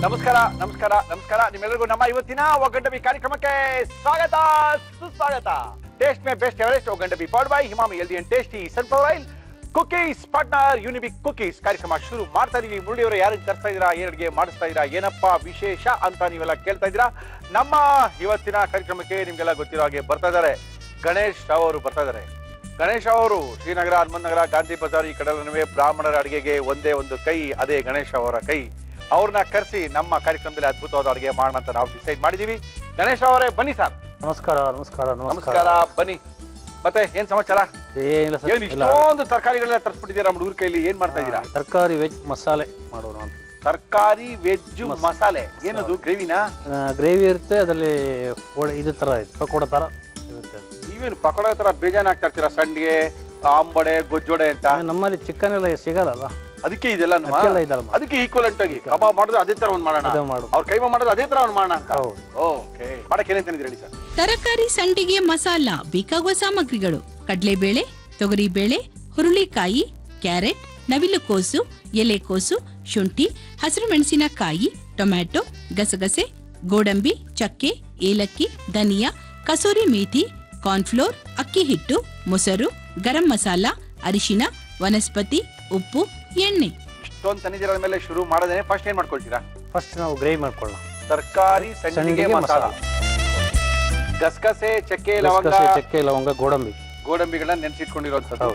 ನಮಸ್ಕಾರ ನಮಸ್ಕಾರ ನಮಸ್ಕಾರ ನಿಮ್ಮೆಲ್ಲರಿಗೂ ನಮ್ಮ ಇವತ್ತಿನ ಒಗ್ಗಂಡಬಿ ಕಾರ್ಯಕ್ರಮಕ್ಕೆ ಸ್ವಾಗತ ಸುಸ್ವಾಗತ. ಟೇಸ್ಟ್ ಮೇ ಬೆಸ್ಟ್ ಎವರೆಸ್ಟ್ ಒಗ್ಗಂಡಬಿ powered by Emami healthy and tasty sunflower oil cookies partner Unibic cookies ಕಾರ್ಯಕ್ರಮ ಶುರು ಮಾಡ್ತಾ ಇದೀವಿ. ಮುರಳಿಯವರು ಯಾರಿಗೆ ತರ್ತಾ ಇದೀರಾ, ಏನ್ ಅಡುಗೆ ಮಾಡಿಸ್ತಾ ಇದೀರಾ, ಏನಪ್ಪಾ ವಿಶೇಷ ಅಂತ ನೀವೆಲ್ಲ ಕೇಳ್ತಾ ಇದ್ದೀರಾ. ನಮ್ಮ ಇವತ್ತಿನ ಕಾರ್ಯಕ್ರಮಕ್ಕೆ ನಿಮ್ಗೆಲ್ಲ ಗೊತ್ತಿರೋ ಹಾಗೆ ಬರ್ತಾ ಇದ್ದಾರೆ ಗಣೇಶ್ ರಾವ್ ಅವರು ಬರ್ತಾ ಇದ್ದಾರೆ. ಗಣೇಶ್ ಅವರು ಶ್ರೀನಗರ, ಹನುಮಂತ ನಗರ, ಗಾಂಧಿ ಬಜಾರ್ ಈ ಕಡೆ ಬ್ರಾಹ್ಮಣರ ಅಡುಗೆಗೆ ಒಂದೇ ಒಂದು ಕೈ, ಅದೇ ಗಣೇಶ್ ಅವರ ಕೈ. ಅವ್ರನ್ನ ಕರೆಸಿ ನಮ್ಮ ಕಾರ್ಯಕ್ರಮದಲ್ಲಿ ಅದ್ಭುತವಾದ ಅಡುಗೆ ಮಾಡೋಣ ಅಂತ ನಾವು ಡಿಸೈಡ್ ಮಾಡಿದೀವಿ. ಗಣೇಶ್ ಅವರೇ ಬನ್ನಿ ಸರ್. ನಮಸ್ಕಾರ ನಮಸ್ಕಾರ ನಮಸ್ಕಾರ, ಬನ್ನಿ. ಮತ್ತೆ ಏನ್ ಸಮಾಚಾರ? ಏನಿಲ್ಲ ಸರ್, ಇಷ್ಟೊಂದು ತರಕಾರಿಗಳನ್ನ ತರಿಸ್ಬಿಟ್ಟಿದ್ದೀರಾ ನಮ್ಮ ಊರ್ ಕೈಲಿ, ಏನ್ ಮಾಡ್ತಾ ಇದ್ದೀರಾ? ತರಕಾರಿ ವೆಜ್ ಮಸಾಲೆ ಮಾಡೋಣ ಅಂತ. ತರಕಾರಿ ವೆಜ್ ಮಸಾಲೆ ಏನದು? ಗ್ರೇವಿನಾ? ಗ್ರೇವಿ ಇರುತ್ತೆ, ಅದರಲ್ಲಿ ಇದು ತರ ಪಕೋಡ ತರ ಇರುತ್ತೆ. ನೀವೇನು ಪಕೋಡ ತರ ಬೇಜಾನ್ ಆಗ್ತಾ ಇರ್ತೀರಾ? ಸಂಡಿಗೆ, ಆಂಬಡೆ, ಗೊಜ್ಜೋಡೆ ಅಂತ. ನಮ್ಮಲ್ಲಿ ಚಿಕನ್ ಎಲ್ಲ ಸಿಗಲ್ಲ, ಅದಕ್ಕೆ ಇದೆಲ್ಲ ಇದಲ್ಲ. ಅದಕ್ಕೆ ಈಕ್ವಲೆಂಟ್ ಆಗಿ ಕಬಾಬ್ ಮಾಡೋದು ಅದೇ ತರ ಒಂದ್ ಮಾಡೋಣ, ಅವ್ರ ಕೈಮಾ ಮಾಡೋದು ಅದೇ ತರ ಒಂದ್ ಮಾಡೋಣ ಅಂತ. ಓಕೆ, ಮಾಡಕ್ಕೆ ಏನೇನ್ ತಂದಿದ್ದೀರಿ ಹೇಳಿ ಸರ್? ತರಕಾರಿ ಸಂಡಿಗೆ ಮಸಾಲ ಬೇಕಾಗುವ ಸಾಮಗ್ರಿಗಳು: ಕಡಲೆಬೇಳೆ, ತೊಗರಿಬೇಳೆ, ಹುರುಳಿಕಾಯಿ, ಕ್ಯಾರೆಟ್, ನವಿಲುಕೋಸು, ಎಲೆಕೋಸು, ಶುಂಠಿ, ಹಸಿರು ಮೆಣಸಿನಕಾಯಿ, ಟೊಮ್ಯಾಟೊ, ಗಸಗಸೆ, ಗೋಡಂಬಿ, ಚಕ್ಕೆ, ಏಲಕ್ಕಿ, ಧನಿಯಾ, ಕಸೂರಿ ಮೇಥಿ, ಕಾರ್ನ್ಫ್ಲೋರ್, ಅಕ್ಕಿ ಹಿಟ್ಟು, ಮೊಸರು, ಗರಂ ಮಸಾಲ, ಅರಿಶಿನ, ವನಸ್ಪತಿ, ಉಪ್ಪು, ಎಣ್ಣೆ. ಇಷ್ಟೊಂದು ತಂದಿದ್ದೀರ ಮೇಲೆ ಶುರು ಮಾಡೋದೇನೆ. ಫಸ್ಟ್ ಏನ್ ಮಾಡ್ಕೊಳ್ತೀರಾ? ಫಸ್ಟ್ ನಾವು ಗ್ರೇವಿ ಮಾಡ್ಕೊಳ್ಳೋಣ. ತರಕಾರಿ ಸಂಡಿಗೆ ಮಸಾಲ. ಗಸಗಸೆ, ಚಕ್ಕೆ, ಲವಂಗ, ಗೋಡಂಬಿಗಳನ್ನ ನೆನೆಸಿಟ್ಕೊಂಡಿರುವಂತದ್ದು.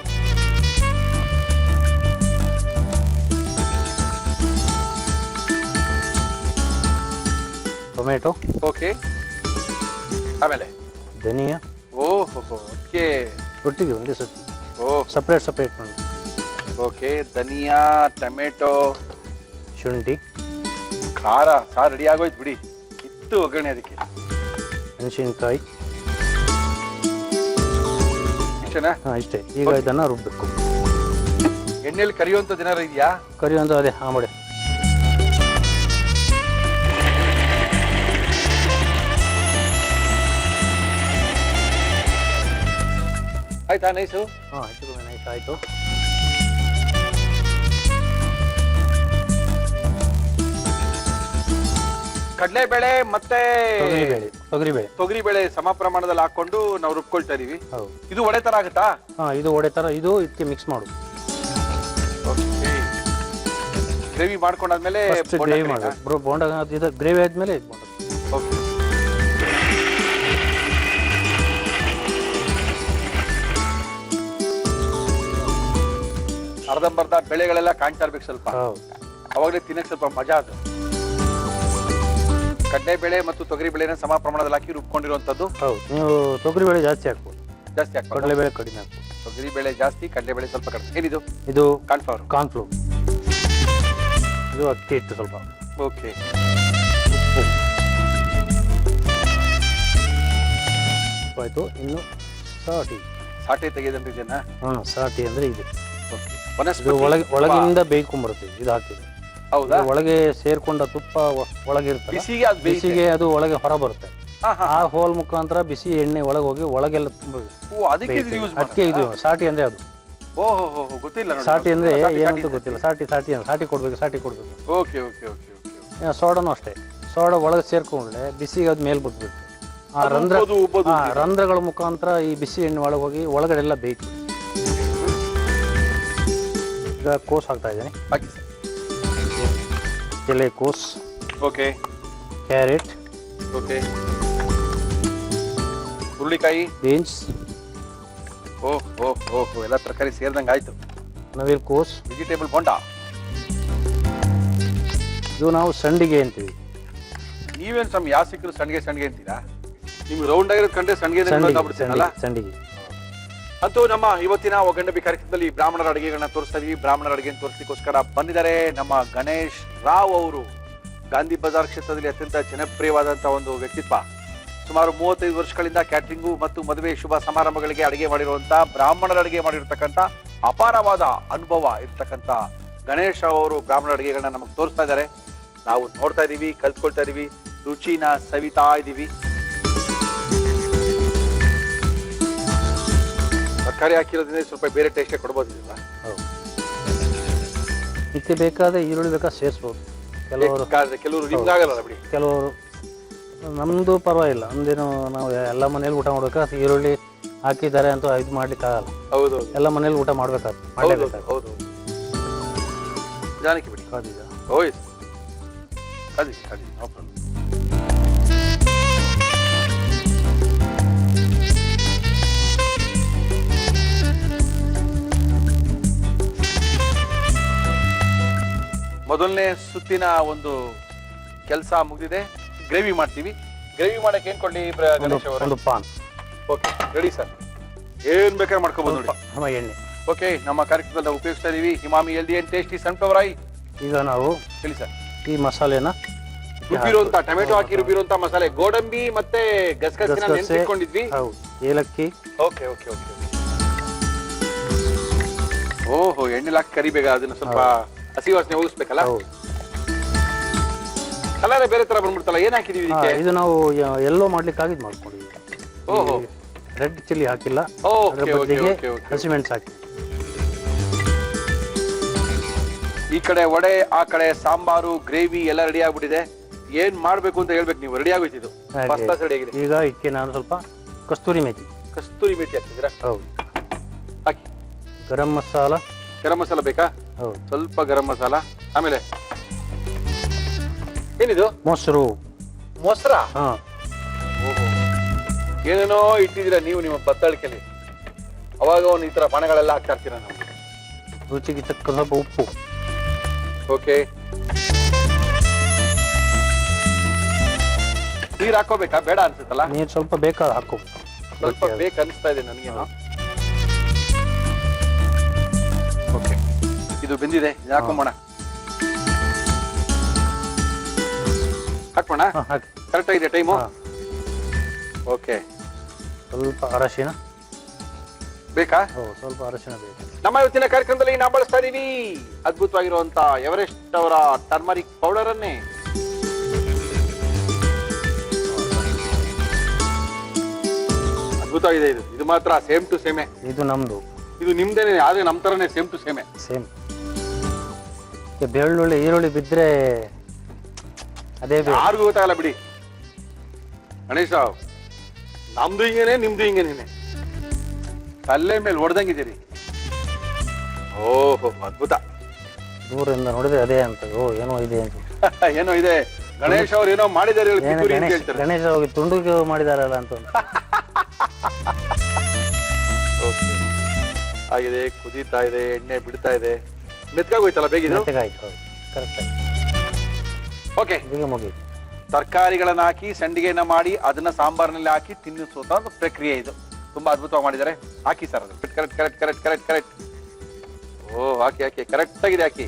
Tomato, okay. ಆಮೇಲೆ ಧನಿಯಾ. ಓಕೆ, ಒಟ್ಟಿಗೆ ಒಂದೇ ಸತಿ ಸಪ್ರೇಟ್ ಮಾಡಿ. ಓಕೆ, ಧನಿಯಾ, ಟೊಮೆಟೊ, ಶುಂಠಿ, ಖಾರ. ಸಾರು ರೆಡಿ ಆಗೋಯ್ತು ಬಿಡಿ, ಇತ್ತು ಒಗ್ಗರಣೆ ಅದಕ್ಕೆ. ಮೆಣಸಿನಕಾಯಿ ಇಷ್ಟೇನಾ? ಇಷ್ಟೇ. ಈಗ ಇದನ್ನ ರುಬ್ಬೇಕು. ಎಣ್ಣೆಯಲ್ಲಿ ಕರಿಯುವಂಥದ್ದು ಏನಾರು ಇದೆಯಾ? ಕರಿಯುವಂಥ ಅದೇ ಆಂಬಡೆ. ಆಯ್ತಾ? ನೈಸು. ನೈಸ್ ಆಯ್ತು. ಕಡಲೆಬೇಳೆ ಮತ್ತೆ ತೊಗರಿಬೇಳೆ ಸಮ ಪ್ರಮಾಣದಲ್ಲಿ ಹಾಕೊಂಡು ನಾವು ರುಬ್ಕೊಳ್ತಾ ಇದೀವಿ. ಇದು ಒಡೆ ತರ ಆಗುತ್ತಾ? ಇದು ಒಡೆ ತರ. ಇದು ಇದಕ್ಕೆ ಮಿಕ್ಸ್ ಮಾಡು. ಗ್ರೇವಿ ಮಾಡ್ಕೊಂಡಾದ್ಮೇಲೆ ಗ್ರೇವಿ ಮಾಡು. ಬೋಂಡ ಇದು ಗ್ರೇವಿ ಆದ್ಮೇಲೆ ಇದು ಮಾಡು. ಅರ್ಧಂಬರ್ಧ ಬೆಳೆಗಳೆಲ್ಲ ಕಾಣ್ತಾ ಇರ್ಬೇಕು ಸ್ವಲ್ಪ, ಅವಾಗಲೇ ತಿನ್ನಕ್ ಸ್ವಲ್ಪ ಮಜಾ. ಅದು ಕಡಲೆಬೇಳೆ ಮತ್ತು ತೊಗರಿಬೇಳೆನ ಸಮ ಪ್ರಮಾಣದಲ್ಲಿ ಹಾಕಿ ರುಬ್ಕೊಂಡಿರುವಂತದ್ದು. ನೀವು ತೊಗರಿಬೇಳೆ ಜಾಸ್ತಿ ಹಾಕ್ಬೋದು. ಕಡಲೆಬೇಳೆ ಕಡಿಮೆ ಹಾಕ್ಬೋದು. ತೊಗರಿಬೇಳೆ ಜಾಸ್ತಿ, ಕಡಲೆಬೇಳೆ ಸ್ವಲ್ಪ ಕಡಿಮೆ. ಏನಿದು? ಇದು ಕಾರ್ನ್ಫ್ಲೋರ್. ಇದು ಅಕ್ಕಿ ಹಿಟ್ಟು ಸ್ವಲ್ಪ. ಓಕೆ. ಆಯ್ತು. ಇನ್ನು ಸಾಟಿ ತೆಗೆದಂತ ಇದೆಯಾ? ಸಾಟಿ ಅಂದ್ರೆ ಇದೆ. ಒಳಗಿಂದ ಬೇಯ್ಕೊಂಡ್ಬರುತ್ತೆ. ಇದು ಹಾಕಿದ್ರೆ ಹೌದಾ? ಒಳಗೆ ಸೇರ್ಕೊಂಡ ತುಪ್ಪ ಒಳಗಿರುತ್ತೆ. ಬಿಸಿಗೆ ಅದು ಒಳಗೆ ಹೊರ ಬರುತ್ತೆ. ಆ ಹೋಲ್ ಮುಖಾಂತರ ಬಿಸಿ ಎಣ್ಣೆ ಒಳಗೆ ಹೋಗಿ ಒಳಗೆಲ್ಲ ತುಂಬ. ಅದಕ್ಕೆ ಇದು ಸಾಟಿ ಅಂದ್ರೆ ಅದು. ಗೊತ್ತಿಲ್ಲ. ಸಾಟಿ ಅಂದ್ರೆ ಏನಂತ ಗೊತ್ತಿಲ್ಲ. ಸಾಟಿ ಕೊಡ್ಬೇಕು. ಸೋಡಾನು ಅಷ್ಟೇ. ಸೋಡಾ ಒಳಗೆ ಸೇರ್ಕೊಂಡ್ರೆ ಬಿಸಿಗೆ ಅದು ಮೇಲ್ ಬಿಟ್ಬಿಟ್ಟು ಆ ರಂಧ್ರಗಳ ಮುಖಾಂತರ ಈ ಬಿಸಿ ಎಣ್ಣೆ ಒಳಗೆ ಹೋಗಿ ಒಳಗಡೆ ಎಲ್ಲ ಬೇಯ್ತು. ಈಗ ಕೋಸ್ ಹಾಕ್ತಾ ಇದ್ದೇನೆ. ಎಲೆಕೋಸ್, ಓಕೆ. Carrot, okay. ಹುರುಳಿಕಾಯಿ, ಬೀನ್ಸ್. ಎಲ್ಲ ತರಕಾರಿ ಸೇರ್ದಂಗೆ ಆಯ್ತು. ನವಿಲುಕೋಸ್, ವೆಜಿಟೇಬಲ್ ಬೋಂಡ. ಇದು ನಾವು ಸಂಡಿಗೆ ಅಂತೀವಿ. ನೀವೇನು ಸಮ ಯಾವ ಸಿಕ್ಕರು ಸಂಡಿಗೆ ಅಂತೀರಾ? ನಿಮ್ಗೆ ರೌಂಡ್ ಆಗಿರೋದು ಕಂಡ್ರೆ ಸಂಡಿಗೆ. ಅಂತೂ ನಮ್ಮ ಇವತ್ತಿನ ಒಗ್ಗಂಡಬಿ ಕಾರ್ಯಕ್ರಮದಲ್ಲಿ ಬ್ರಾಹ್ಮಣರ ಅಡುಗೆಗಳನ್ನ ತೋರಿಸ್ತಾ ಇದೀವಿ. ಬ್ರಾಹ್ಮಣರ ಅಡುಗೆ ತೋರಿಸಲಿಕ್ಕೋಸ್ಕರ ಬಂದಿದ್ದಾರೆ ನಮ್ಮ ಗಣೇಶ್ ರಾವ್ ಅವರು. ಗಾಂಧಿ ಬಜಾರ್ ಕ್ಷೇತ್ರದಲ್ಲಿ ಅತ್ಯಂತ ಜನಪ್ರಿಯವಾದಂತಹ ಒಂದು ವ್ಯಕ್ತಿತ್ವ. ಸುಮಾರು 35 ವರ್ಷಗಳಿಂದ ಕ್ಯಾಟ್ರಿಂಗು ಮತ್ತು ಮದುವೆ ಶುಭ ಸಮಾರಂಭಗಳಿಗೆ ಅಡುಗೆ ಮಾಡಿರುವಂತಹ, ಬ್ರಾಹ್ಮಣರ ಅಡುಗೆ ಮಾಡಿರ್ತಕ್ಕಂಥ ಅಪಾರವಾದ ಅನುಭವ ಇರ್ತಕ್ಕಂಥ ಗಣೇಶ್ ರಾವ್ ಅವರು ಬ್ರಾಹ್ಮಣರ ಅಡುಗೆಗಳನ್ನ ನಮಗೆ ತೋರಿಸ್ತಾ ಇದ್ದಾರೆ. ನಾವು ನೋಡ್ತಾ ಇದೀವಿ, ಕಲ್ತ್ಕೊಳ್ತಾ ಇದೀವಿ, ರುಚಿನ ಸವಿತಾ ಇದೀವಿ. ತರಕಾರಿ ಹಾಕಿರೋದ್ರಿಂದ ಸ್ವಲ್ಪ ಬೇರೆ ಟೇಸ್ಟೇ ಕೊಡ್ಬೋದಿಲ್ಲ. ಇದಕ್ಕೆ ಬೇಕಾದ ಈರುಳ್ಳಿ ಬೇಕಾದ್ರೆ ಸೇರಿಸ್ಬೋದು. ಕೆಲವರು ನಿಮ್ಗಾಗಲ್ಲ ಬಿಡಿ. ಕೆಲವರು ನಮ್ದು ಪರವಾಗಿಲ್ಲ, ನಮ್ದೇನು ನಾವು ಎಲ್ಲ ಮನೇಲಿ ಊಟ ಮಾಡ್ಬೇಕಾದ್ರೆ ಈರುಳ್ಳಿ ಹಾಕಿದ್ದಾರೆ ಅಂತ ಇದು ಮಾಡ್ಲಿಕ್ಕೆ ಆಗಲ್ಲ. ಹೌದು, ಎಲ್ಲ ಮನೇಲಿ ಊಟ ಮಾಡ್ಬೇಕಾಗ್ತದೆ. ಹೌದು. ಜಾನಕಿ ಬಿಡಿ. ಓಯ್ ಅದಿ ನೋ ಪ್ರಾಬ್ಲಮ್. ಮೊದಲನೇ ಸುತ್ತಿನ ಒಂದು ಕೆಲಸ ಮುಗಿದಿದೆ. ಗ್ರೇವಿ ಮಾಡ್ತೀವಿ. ಗ್ರೇವಿ ಮಾಡಕ್ಕೆ ಏನ್ ಕೊಡ್ಲಿ ಗಣೇಶ್ ಅವರು? ಒಂದು ಪಾನ್. Okay, ready sir. ಏನ್ ಬೇಕಾದ್ರೆ ಮಾಡ್ಕೋಬಹುದು ನೋಡಿ. ಎಣ್ಣೆ. ಓಕೆ, ನಮ್ಮ ಕಾರ್ಯಕ್ರಮದಲ್ಲಿ ನಾವು ಉಪಯೋಗಿಸ್ತಾ ಇದೀವಿ Emami healthy and tasty sunflower oil. ಈಗ ನಾವು ಹೇಳಿ ಸರ್. ಈ ಮಸಾಲೆನ ರುಬ್ಬಿರುವಂತ ಟೊಮೆಟೊ ಹಾಕಿ ರುಬ್ಬಿರುವಂತ ಮಸಾಲೆ, ಗೋಡಂಬಿ ಮತ್ತೆ ಗಸಗಸಿನ ನೆನೆಸಿಕೊಂಡಿದ್ವಿ. ಏಲಕ್ಕಿ. Okay okay okay. ಓಹೋ, ಎಣ್ಣೆಲಿ ಹಾಕಿ ಕರಿಬೇಕ, ಅದನ್ನ ಸ್ವಲ್ಪ ಹಸಿ ವಾಸನೆ ಹೋಗಿಸ್ಬೇಕಲ್ಲ. ಕಲರ್ ಬೇರೆ ತರ ಬಂದ್ಬಿಡ್ತಲ್ಲ, ಏನ್ ಹಾಕಿದೀವಿ ಇದಕ್ಕೆ? ಇದು ನಾವು ಎಲ್ಲೋ ಮಾಡ್ಲಿಕ್ಕೆ ಆಗಿದ್ ಮಾಡ್ಕೊಂಡಿದ್ವಿ. ಓಹೋ, ರೆಡ್ ಚಿಲ್ಲಿ ಹಾಕಿಲ್ಲ, ಹಸಿಮೆಣಸು ಹಾಕಿ. ಈ ಕಡೆ ವಡೆ, ಆ ಕಡೆ ಸಾಂಬಾರು, ಗ್ರೇವಿ ಎಲ್ಲ ರೆಡಿ ಆಗ್ಬಿಟ್ಟಿದೆ. ಏನ್ ಮಾಡ್ಬೇಕು ಅಂತ ಹೇಳ್ಬೇಕು ನೀವು. ರೆಡಿ ಆಗೋಯ್ತಿದ್ದು, ರೆಡಿ ಆಗಿದೆ. ಈಗ ಇದಕ್ಕೆ ನಾನು ಸ್ವಲ್ಪ ಕಸ್ತೂರಿ ಮೇಥಿ ಹಾಕ್ತಿದ್ದೀರಾ? ಹೌದು, ಹಾಕಿ. ಗರಂ ಮಸಾಲ ಬೇಕಾ? ಹೌದು, ಸ್ವಲ್ಪ ಗರಂ ಮಸಾಲ. ಆಮೇಲೆ ಏನಿದು? ಮೊಸರಾ? ಹಾ. ಏನೇನೋ ಇಟ್ಟಿದ್ದೀರಾ ನೀವು ನಿಮ್ಮ ಬತ್ತಳಿಕೆಯಲ್ಲಿ. ಅವಾಗ ಈ ತರ ಪಾನಗಳೆಲ್ಲ ಹಾಕ್ತಾ ಇರ್ತೀರಾ ನಾವು. ರುಚಿಗೆ ತಕ್ಕ ಸ್ವಲ್ಪ ಉಪ್ಪು. ಓಕೆ, ನೀರ್ ಹಾಕೋಬೇಕಾ? ಬೇಡ ಅನ್ಸುತ್ತಲ್ಲ? ನೀರು ಸ್ವಲ್ಪ ಬೇಕಾದ ಹಾಕೋ. ಸ್ವಲ್ಪ ಬೇಕು ಅನಿಸ್ತಾ ಇದೆ ನನಗೇನು. ಓಕೆ, ಇದು ಬೆಂದಿದೆ. ಹಾಕೋಣ. ಹಾಕೋಣ. ಕರೆಕ್ಟ್ ಆಗಿದೆ ಟೈಮು. ಓಕೆ, ಸ್ವಲ್ಪ ಅರಶಿನ ಬೇಕಾ? ಸ್ವಲ್ಪ ಅರಶಿನ ಬೇಕು. ನಮ್ಮ ಇವತ್ತಿನ ಕಾರ್ಯಕ್ರಮದಲ್ಲಿ ನಾವು ಬಳಸ್ತಾ ಇದೀವಿ ಅದ್ಭುತವಾಗಿರುವಂತ ಎವರೆಸ್ಟ್ ಅವರ ಟರ್ಮರಿಕ್ ಪೌಡರ್ ಅನ್ನೇ. ಅದ್ಭುತವಾಗಿದೆ ಇದು. ಇದು ಮಾತ್ರ ಸೇಮ್ ಟು ಸೇಮೆ. ಇದು ನಮ್ದು. ಇದು ನಿಮ್ದೇನೆ, ಆದ್ರೆ ನಮ್ ತರನೇ ಸೇಮ್ ಟು ಸೇಮೆ. ಸೇಮ್. ಬೆಳ್ಳುಳ್ಳಿ ಈರುಳ್ಳಿ ಬಿದ್ರೆ ಅದೇ ಯಾರಿಗೂ ಗೊತ್ತಾಗಲ್ಲ ಬಿಡಿ ಗಣೇಶ. ನಮ್ದು ಹಿಂಗೇನೆ, ನಿಮ್ದು ಹಿಂಗೇನೆ. ತಲೆ ಮೇಲೆ ಹೊಡೆದಂಗಿದ್ದೀರಿ. ಓಹೋ, ಅದ್ಭುತ. ದೂರದಿಂದ ನೋಡಿದ್ರೆ ಅದೇ ಅಂತ. ಏನೋ ಇದೆ ಅಂತ. ಏನೋ ಇದೆ. ಗಣೇಶ್ ಅವ್ರು ಏನೋ ಮಾಡಿದಾರೆ. ಗಣೇಶ ಹೋಗಿ ತುಂಡು ಮಾಡಿದಾರಲ್ಲ ಅಂತ. ಆಗಿದೆ, ಕುದೀತಾ ಇದೆ, ಎಣ್ಣೆ ಬಿಡ್ತಾ ಇದೆ. ಮೆತ್ಕಾಗೋಯ್ತಲ್ಲ ಬೇಗ. ಓಕೆ, ಈಗ ಮುಗಿತು. ತರಕಾರಿಗಳನ್ನ ಹಾಕಿ ಸಂಡಿಗೆಯನ್ನ ಮಾಡಿ ಅದನ್ನ ಸಾಂಬಾರ್ನಲ್ಲಿ ಹಾಕಿ ತಿನ್ನಿಸುವಂತ ಒಂದು ಪ್ರಕ್ರಿಯೆ ಇದು. ತುಂಬಾ ಅದ್ಭುತವಾಗಿ ಮಾಡಿದ್ದಾರೆ. ಹಾಕಿ ಸರ್, ಅದು correct correct correct correct correct. ಓ, ಹಾಕಿ ಹಾಕಿ, ಕರೆಕ್ಟ್ ಆಗಿದೆ. ಹಾಕಿ.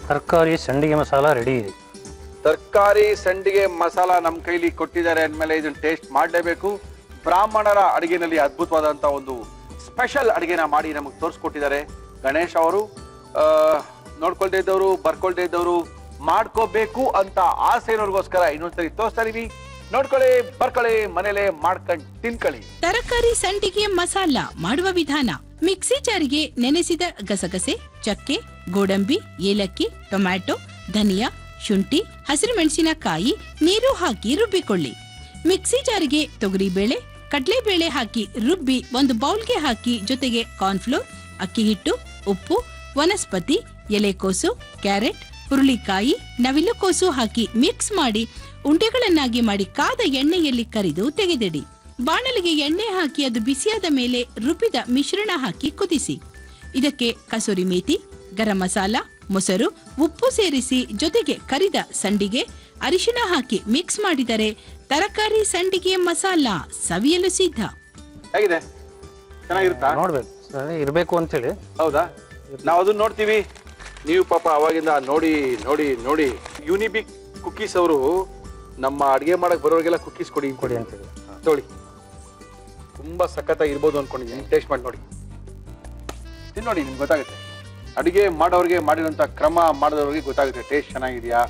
ತರಕಾರಿ ಸಂಡಿಗೆ ಮಸಾಲ ರೆಡಿ ಇದೆ. ತರಕಾರಿ ಸಂಡಿಗೆ ಮಸಾಲ ನಮ್ಮ ಕೈಲಿ ಕೊಟ್ಟಿದ್ದಾರೆ ಅಂದ್ಮೇಲೆ ಇದನ್ನ ಟೇಸ್ಟ್ ಮಾಡಲೇಬೇಕು. ಬ್ರಾಹ್ಮಣರ ಅಡಿಗೆನಲ್ಲಿ ಅದ್ಭುತವಾದಂತ ಒಂದು ಸ್ಪೆಷಲ್ ಅಡಿಗೆನ ಮಾಡಿ ನಮಗೆ ತೋರಿಸ್ಕೊಟ್ಟಿದ್ದಾರೆ ಗಣೇಶ್ ಅವರು. ನೋಡ್ಕೊಳ್ದೇ ಇದ್ದವರು, ಬರ್ಕೊಳ್ದೇ ಇದ್ದವರು, ಮಾಡ್ಕೋಬೇಕು ಅಂತ ಆಸೆ ಇರೋರ್ಗೋಸ್ಕರ ಇನ್ನೊಂದ್ಸರಿ ತೋರಿಸ್ತಾ ಇದೀವಿ. ನೋಡ್ಕೊಳ್ಳಿ, ಬರ್ಕೊಳ್ಳಿ, ಮನೇಲೆ ಮಾಡ್ಕೊಂಡು ತಿನ್ಕೊಳ್ಳಿ. ತರಕಾರಿ ಸಂಡಿಗೆ ಮಸಾಲ ಮಾಡುವ ವಿಧಾನ: ಮಿಕ್ಸಿ ಜಾರಿಗೆ ನೆನೆಸಿದ ಗಸಗಸೆ, ಚಕ್ಕೆ, ಗೋಡಂಬಿ, ಏಲಕ್ಕಿ, ಟೊಮ್ಯಾಟೊ, ಧನಿಯಾ, ಶುಂಠಿ, ಹಸಿರುಮೆಣಸಿನಕಾಯಿ ನೀರು ಹಾಕಿ ರುಬ್ಬಿಕೊಳ್ಳಿ. ಮಿಕ್ಸಿ ಜಾರಿಗೆ ತೊಗರಿಬೇಳೆ, ಕಡಲೆಬೇಳೆ ಹಾಕಿ ರುಬ್ಬಿ ಒಂದು ಬೌಲ್ಗೆ ಹಾಕಿ ಜೊತೆಗೆ ಕಾರ್ನ್ಫ್ಲೋರ್, ಅಕ್ಕಿ ಹಿಟ್ಟು, ಉಪ್ಪು, ವನಸ್ಪತಿ, ಎಲೆಕೋಸು, ಕ್ಯಾರೆಟ್, ಹುರುಳಿಕಾಯಿ, ನವಿಲುಕೋಸು ಹಾಕಿ ಮಿಕ್ಸ್ ಮಾಡಿ ಉಂಡೆಗಳನ್ನಾಗಿ ಮಾಡಿ ಕಾದ ಎಣ್ಣೆಯಲ್ಲಿ ಕರಿದು ತೆಗೆದಿಡಿ. ಬಾಣಲಿಗೆ ಎಣ್ಣೆ ಹಾಕಿ ಅದು ಬಿಸಿಯಾದ ಮೇಲೆ ರುಬ್ಬಿದ ಮಿಶ್ರಣ ಹಾಕಿ ಕುದಿಸಿ. ಇದಕ್ಕೆ ಕಸೂರಿ ಮೇಥಿ, ಗರಂ ಮಸಾಲ, ಮೊಸರು, ಉಪ್ಪು ಸೇರಿಸಿ ಜೊತೆಗೆ ಕರಿದ ಸಂಡಿಗೆ, ಅರಿಶಿನ ಹಾಕಿ ಮಿಕ್ಸ್ ಮಾಡಿದರೆ ತರಕಾರಿ ಸಂಡಿಗೆ ಮಸಾಲ ಸವಿಯಲು ಸಿದ್ಧ. ಹೇಗಿದೆ? ಚೆನ್ನಾಗಿರುತ್ತಾ? ನೋಡ್ಬೇಕು, ಇರ್ಬೇಕು ಅಂತ ಹೇಳಿ. ಹೌದಾ? ನಾವು ಅದನ್ನ ನೋಡ್ತೀವಿ. ನೀವು ಪಾಪ ಅವಾಗಿಂದ ನೋಡಿ ನೋಡಿ ನೋಡಿ ಯೂನಿಬಿಕ್ ಕುಕೀಸ್ ಅವರು ನಮ್ಮ ಅಡಿಗೆ ಮಾಡಕ್ ಬರೋರಿಗೆಲ್ಲ ಕುಕೀಸ್ ಕೊಡಿ ಅಂತ ಹೇಳಿ ತೊಳಿ. ತುಂಬಾ ಸಖತ್ತಾಗಿ ಇರ್ಬೋದು ಅನ್ಕೊಂಡಿದ್ದೀನಿ. ಟೇಸ್ಟ್ ಮಾಡಿ ನೋಡಿ, ತಿನ್ನೋಡಿ, ನಿಮ್ಗೆ ಗೊತ್ತಾಗುತ್ತೆ. ಅಡಿಗೆ ಮಾಡೋರಿಗೆ ಮಾಡಿರೋಂಥ ಕ್ರಮ ಮಾಡಿದವ್ರಿಗೆ ಗೊತ್ತಾಗುತ್ತೆ ಟೇಸ್ಟ್ ಚೆನ್ನಾಗಿದೆಯಾ,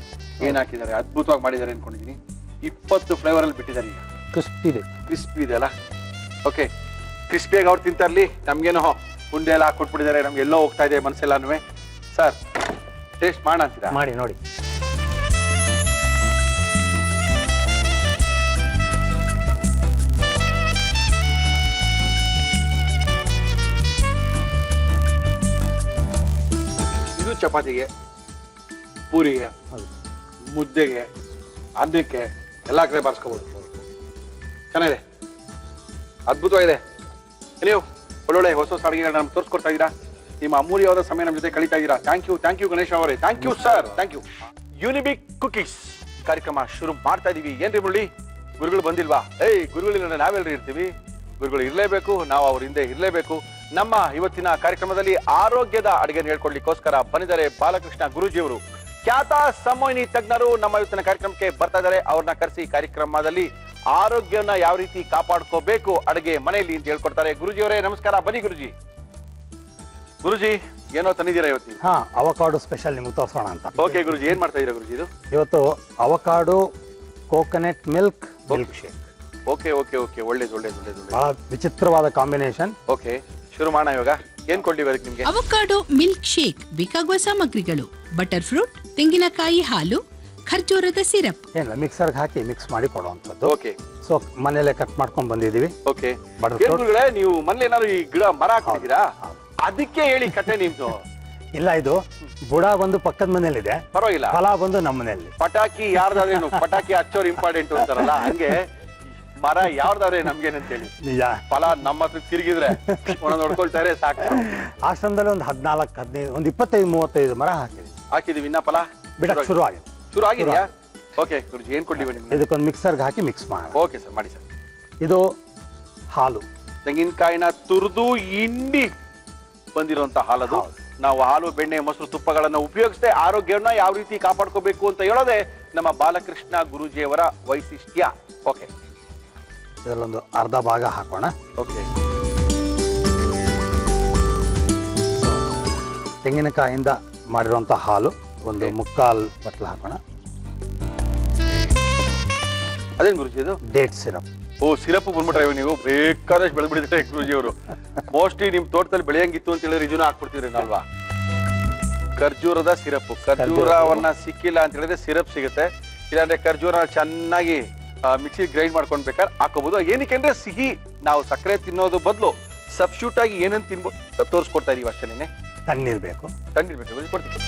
ಏನ್ ಹಾಕಿದ್ದಾರೆ. ಅದ್ಭುತವಾಗಿ ಮಾಡಿದ್ದಾರೆ ಅನ್ಕೊಂಡಿದ್ದೀನಿ. 20 ಫ್ಲೇವರ್ ಅಲ್ಲಿ ಬಿಟ್ಟಿದ್ದಾರೆ. ಈಗ ಕ್ರಿಸ್ಪಿ ಇದೆ ಅಲ್ಲ? ಓಕೆ, ಕ್ರಿಸ್ಪಿಯಾಗಿ ಅವ್ರು ತಿಂತಾ ಇರ್ಲಿ, ನಮ್ಗೇನೋ ಉಂಡೆ ಎಲ್ಲ ಹಾಕೊಟ್ಬಿಟ್ಟಿದ್ದಾರೆ, ನಮ್ಗೆ ಎಲ್ಲೋ ಹೋಗ್ತಾ ಇದೆ ಮನಸ್ಸೆಲ್ಲಾನು. ಸರ್ ಟೇಸ್ಟ್ ಮಾಡೋಣ ಅಂತೀರಾ? ಮಾಡಿ ನೋಡಿ. ಇದು ಚಪಾತಿಗೆ, ಪೂರಿಗೆ, ಮುದ್ದೆಗೆ, ಅನ್ನಕ್ಕೆ ಎಲ್ಲ ಕಡೆ ಬಾರಿಸ್ಕೋಬಹುದು. ಚೆನ್ನಾಗಿದೆ, ಅದ್ಭುತವಾಗಿದೆ. ನೀವು ಒಳ್ಳೊಳ್ಳೆ ಹೊಸ ಹೊಸ ಅಡುಗೆಗಳನ್ನ ನಮ್ಗೆ ತೋರಿಸ್ಕೊಡ್ತಾ ಇದ್ದೀರಾ. ನಿಮ್ಮ ಅಮೂಲ್ಯವಾದ ಸಮಯ ನಮ್ಮ ಜೊತೆ ಕಳೀತಾ ಇದ್ದೀರಾ. ಥ್ಯಾಂಕ್ ಯು ಗಣೇಶ್ ಅವರೇ. Thank you sir, thank you. Unibic cookies ಕಾರ್ಯಕ್ರಮ ಶುರು ಮಾಡ್ತಾ ಇದೀವಿ. ಏನ್ರಿ ಮುರಳಿ, ಗುರುಗಳು ಬಂದಿಲ್ವಾ? ಗುರುಗಳಿಲ್ಲ ನಾವೆಲ್ಲರೂ ಇರ್ತೀವಿ. ಗುರುಗಳು ಇರಲೇಬೇಕು, ನಾವು ಅವ್ರ ಹಿಂದೆ ಇರಲೇಬೇಕು. ನಮ್ಮ ಇವತ್ತಿನ ಕಾರ್ಯಕ್ರಮದಲ್ಲಿ ಆರೋಗ್ಯದ ಅಡುಗೆಯನ್ನು ಹೇಳ್ಕೊಡ್ಲಿಕ್ಕೋಸ್ಕರ ಬಂದಿದ್ದಾರೆ ಬಾಲಕೃಷ್ಣ ಗುರೂಜಿಯವರು. ಖ್ಯಾತ ಸಂಮೋಹಿನಿ ತಜ್ಞರು ನಮ್ಮ ಇವತ್ತಿನ ಕಾರ್ಯಕ್ರಮಕ್ಕೆ ಬರ್ತಾ ಇದ್ದಾರೆ. ಅವ್ರನ್ನ ಕರೆಸಿ ಕಾರ್ಯಕ್ರಮದಲ್ಲಿ ಆರೋಗ್ಯವನ್ನ ಯಾವ ರೀತಿ ಕಾಪಾಡ್ಕೋಬೇಕು ಅಡುಗೆ ಮನೆಯಲ್ಲಿ ಅಂತ ಹೇಳ್ಕೊಡ್ತಾರೆ. ಗುರುಜಿ ಅವರೇ ನಮಸ್ಕಾರ. ಬನ್ನಿ ಗುರುಜಿ. ಗುರುಜಿ ಏನೋ ತಂದಿದ್ದೀರಾ ಇವತ್ತು? ಅವಕಾಡೋ ಸ್ಪೆಷಲ್ ನಿಮ್ಗೆ ತೋರಿಸೋಣ ಅಂತ. ಓಕೆ ಗುರುಜಿ, ಏನ್ ಮಾಡ್ತಾ ಇದೀರಾ ಗುರುಜಿ? ಇದು ಇವತ್ತು avocado coconut milk shake. Okay okay okay, ಒಳ್ಳೇದು ಒಳ್ಳೇದು ಒಳ್ಳೇದು. ಬಹಳ ವಿಚಿತ್ರವಾದ ಕಾಂಬಿನೇಷನ್. ಓಕೆ, ಶುರು ಮಾಡೋಣ ಇವಾಗ. ಏನ್ ಕೊಡ್ಲಿವರೆಗೆ ನಿಮ್ಗೆ? ಅವಕಾಡೋ ಮಿಲ್ಕ್ ಶೇಕ್ ಬೇಕಾಗುವ ಸಾಮಗ್ರಿಗಳು: ಬಟರ್ ಫ್ರೂಟ್, ತೆಂಗಿನಕಾಯಿ ಹಾಲು, ಖರ್ಜೂರದ ಸಿರಪ್. ಏನಿಲ್ಲ, ಮಿಕ್ಸರ್ಗೆ ಹಾಕಿ ಮಿಕ್ಸ್ ಮಾಡಿ ಕೊಡುವಂಥದ್ದು. ಓಕೆ. ಸೊ ಮನೇಲೆ ಕಟ್ ಮಾಡ್ಕೊಂಡ್ ಬಂದಿದೀವಿ. ಓಕೆ. ಬಟರ್ ಫ್ರೂಟ್ ನೀವು ಮನೇಲಿ ಏನಾದ್ರು ಈ ಗಿಡ ಮರ ಹಾಕಿದ್ದೀರಾ? ಅದಕ್ಕೆ ಹೇಳಿ ಕತೆ ನಿಮ್ದು. ಇಲ್ಲ, ಇದು ಬುಡ ಬಂದು ಪಕ್ಕದ ಮನೇಲಿದೆ, ಪರವಾಗಿಲ್ಲ. ಫಲ ಬಂದು ನಮ್ಮ ಮನೆಯಲ್ಲಿ. ಪಟಾಕಿ ಯಾರ್ದಾದ್ರೇನು, ಪಟಾಕಿ ಹಚ್ಚೋರು ಇಂಪಾರ್ಟೆಂಟ್ ಅಂತಾರಲ್ಲ, ಹಂಗೆ ಮರ ಯಾವ್ದಾದ್ರೆ ನಮ್ಗೇನಂತೇಳಿ. ನಿಜ. ಫಲ ನಮ್ಮ ಹತ್ರ ತಿರುಗಿದ್ರೆ ನೋಡ್ಕೊಳ್ತಾರೆ ಸಾಕು. ಆಶ್ರಮದಲ್ಲಿ ಒಂದು 14, 15, ಒಂದು 25, 35 ಮರ ಹಾಕಿದೀವಿ. ಇನ್ನ ಫಲ ಬಿಡಕ್ ಶುರು ಆಗಿದೆ. ಶುರು ಆಗಿದೆಯಾ? ಓಕೆ ಗುರುಜಿ, ಏನ್ ಕೊಡ್ಲಿವ ನಿಮ್ಗೆ? ಇದಕ್ಕೊಂದು ಮಿಕ್ಸರ್ಗೆ ಹಾಕಿ ಮಿಕ್ಸ್ ಮಾಡೋಣ. ಓಕೆ ಸರ್, ಮಾಡಿ ಸರ್. ಇದು ಹಾಲು, ತೆಂಗಿನಕಾಯಿನ ತುರಿದು ಹಿಂಡಿ ಬಂದಿರುವಂತ ಹಾಲದು. ನಾವು ಹಾಲು, ಬೆಣ್ಣೆ, ಮೊಸರು, ತುಪ್ಪಗಳನ್ನ ಉಪಯೋಗಿಸದೆ ಆರೋಗ್ಯವನ್ನ ಯಾವ ರೀತಿ ಕಾಪಾಡ್ಕೋಬೇಕು ಅಂತ ಹೇಳೋದೇ ನಮ್ಮ ಬಾಲಕೃಷ್ಣ ಗುರೂಜಿಯವರ ವೈಶಿಷ್ಟ್ಯ. ಓಕೆ, ಇದರಲ್ಲೊಂದು ಅರ್ಧ ಭಾಗ ಹಾಕೋಣ. ಓಕೆ. ತೆಂಗಿನಕಾಯಿಂದ ಮಾಡಿರುವಂತ ಹಾಲು ಒಂದು 3/4 ಬಟ್ಲು ಹಾಕೋಣ. ಅದೇನ್ ಗುರುಜಿ ಇದು? Date syrup. ಓ, ಸಿರಪ್ ಬಂದ್ಬಿಟ್ರೆ ನೀವು ಬೇಕಾದಷ್ಟು ಬೆಳೆದ್ಬಿಡಿದ್ರೆ ಗುರುಜಿ ಅವರು. ಮೋಸ್ಟ್ಲಿ ನಿಮ್ ತೋಟದಲ್ಲಿ ಬೆಳೆಯಂಗಿತ್ತು ಅಂತ ಹೇಳಿದ್ರೆ ಇದನ್ನ ಹಾಕ್ಬಿಡ್ತಿದ್ರಿ ಅಲ್ವಾ? ಖರ್ಜೂರದ ಸಿರಪ್. ಖರ್ಜೂರವನ್ನ ಸಿಕ್ಕಿಲ್ಲ ಅಂತ ಹೇಳಿದ್ರೆ ಸಿರಪ್ ಸಿಗುತ್ತೆ. ಇಲ್ಲಾಂದ್ರೆ ಖರ್ಜೂರ ಚೆನ್ನಾಗಿ ಮಿಕ್ಸಿ ಗ್ರೈಂಡ್ ಮಾಡ್ಕೊಂಡ್ ಬೇಕಾದ್ರೆ ಹಾಕೋಬಹುದು. ಏನಕ್ಕೆ ಅಂದ್ರೆ ಸಿಹಿ, ನಾವು ಸಕ್ಕರೆ ತಿನ್ನೋದು ಬದಲು ಸಬ್ಸ್ಟ್ಯೂಟ್ ಆಗಿ ಏನಂತ ತಿನ್ಬೋದು ತೋರಿಸ್ಕೊಡ್ತಾ ಇದೀವಿ ಅಷ್ಟೇನೆ. ತಣ್ಣೀರ್ಬೇಕು, ತಣ್ಣೀರ್ಬೇಕು ಕೊಡ್ತೀವಿ.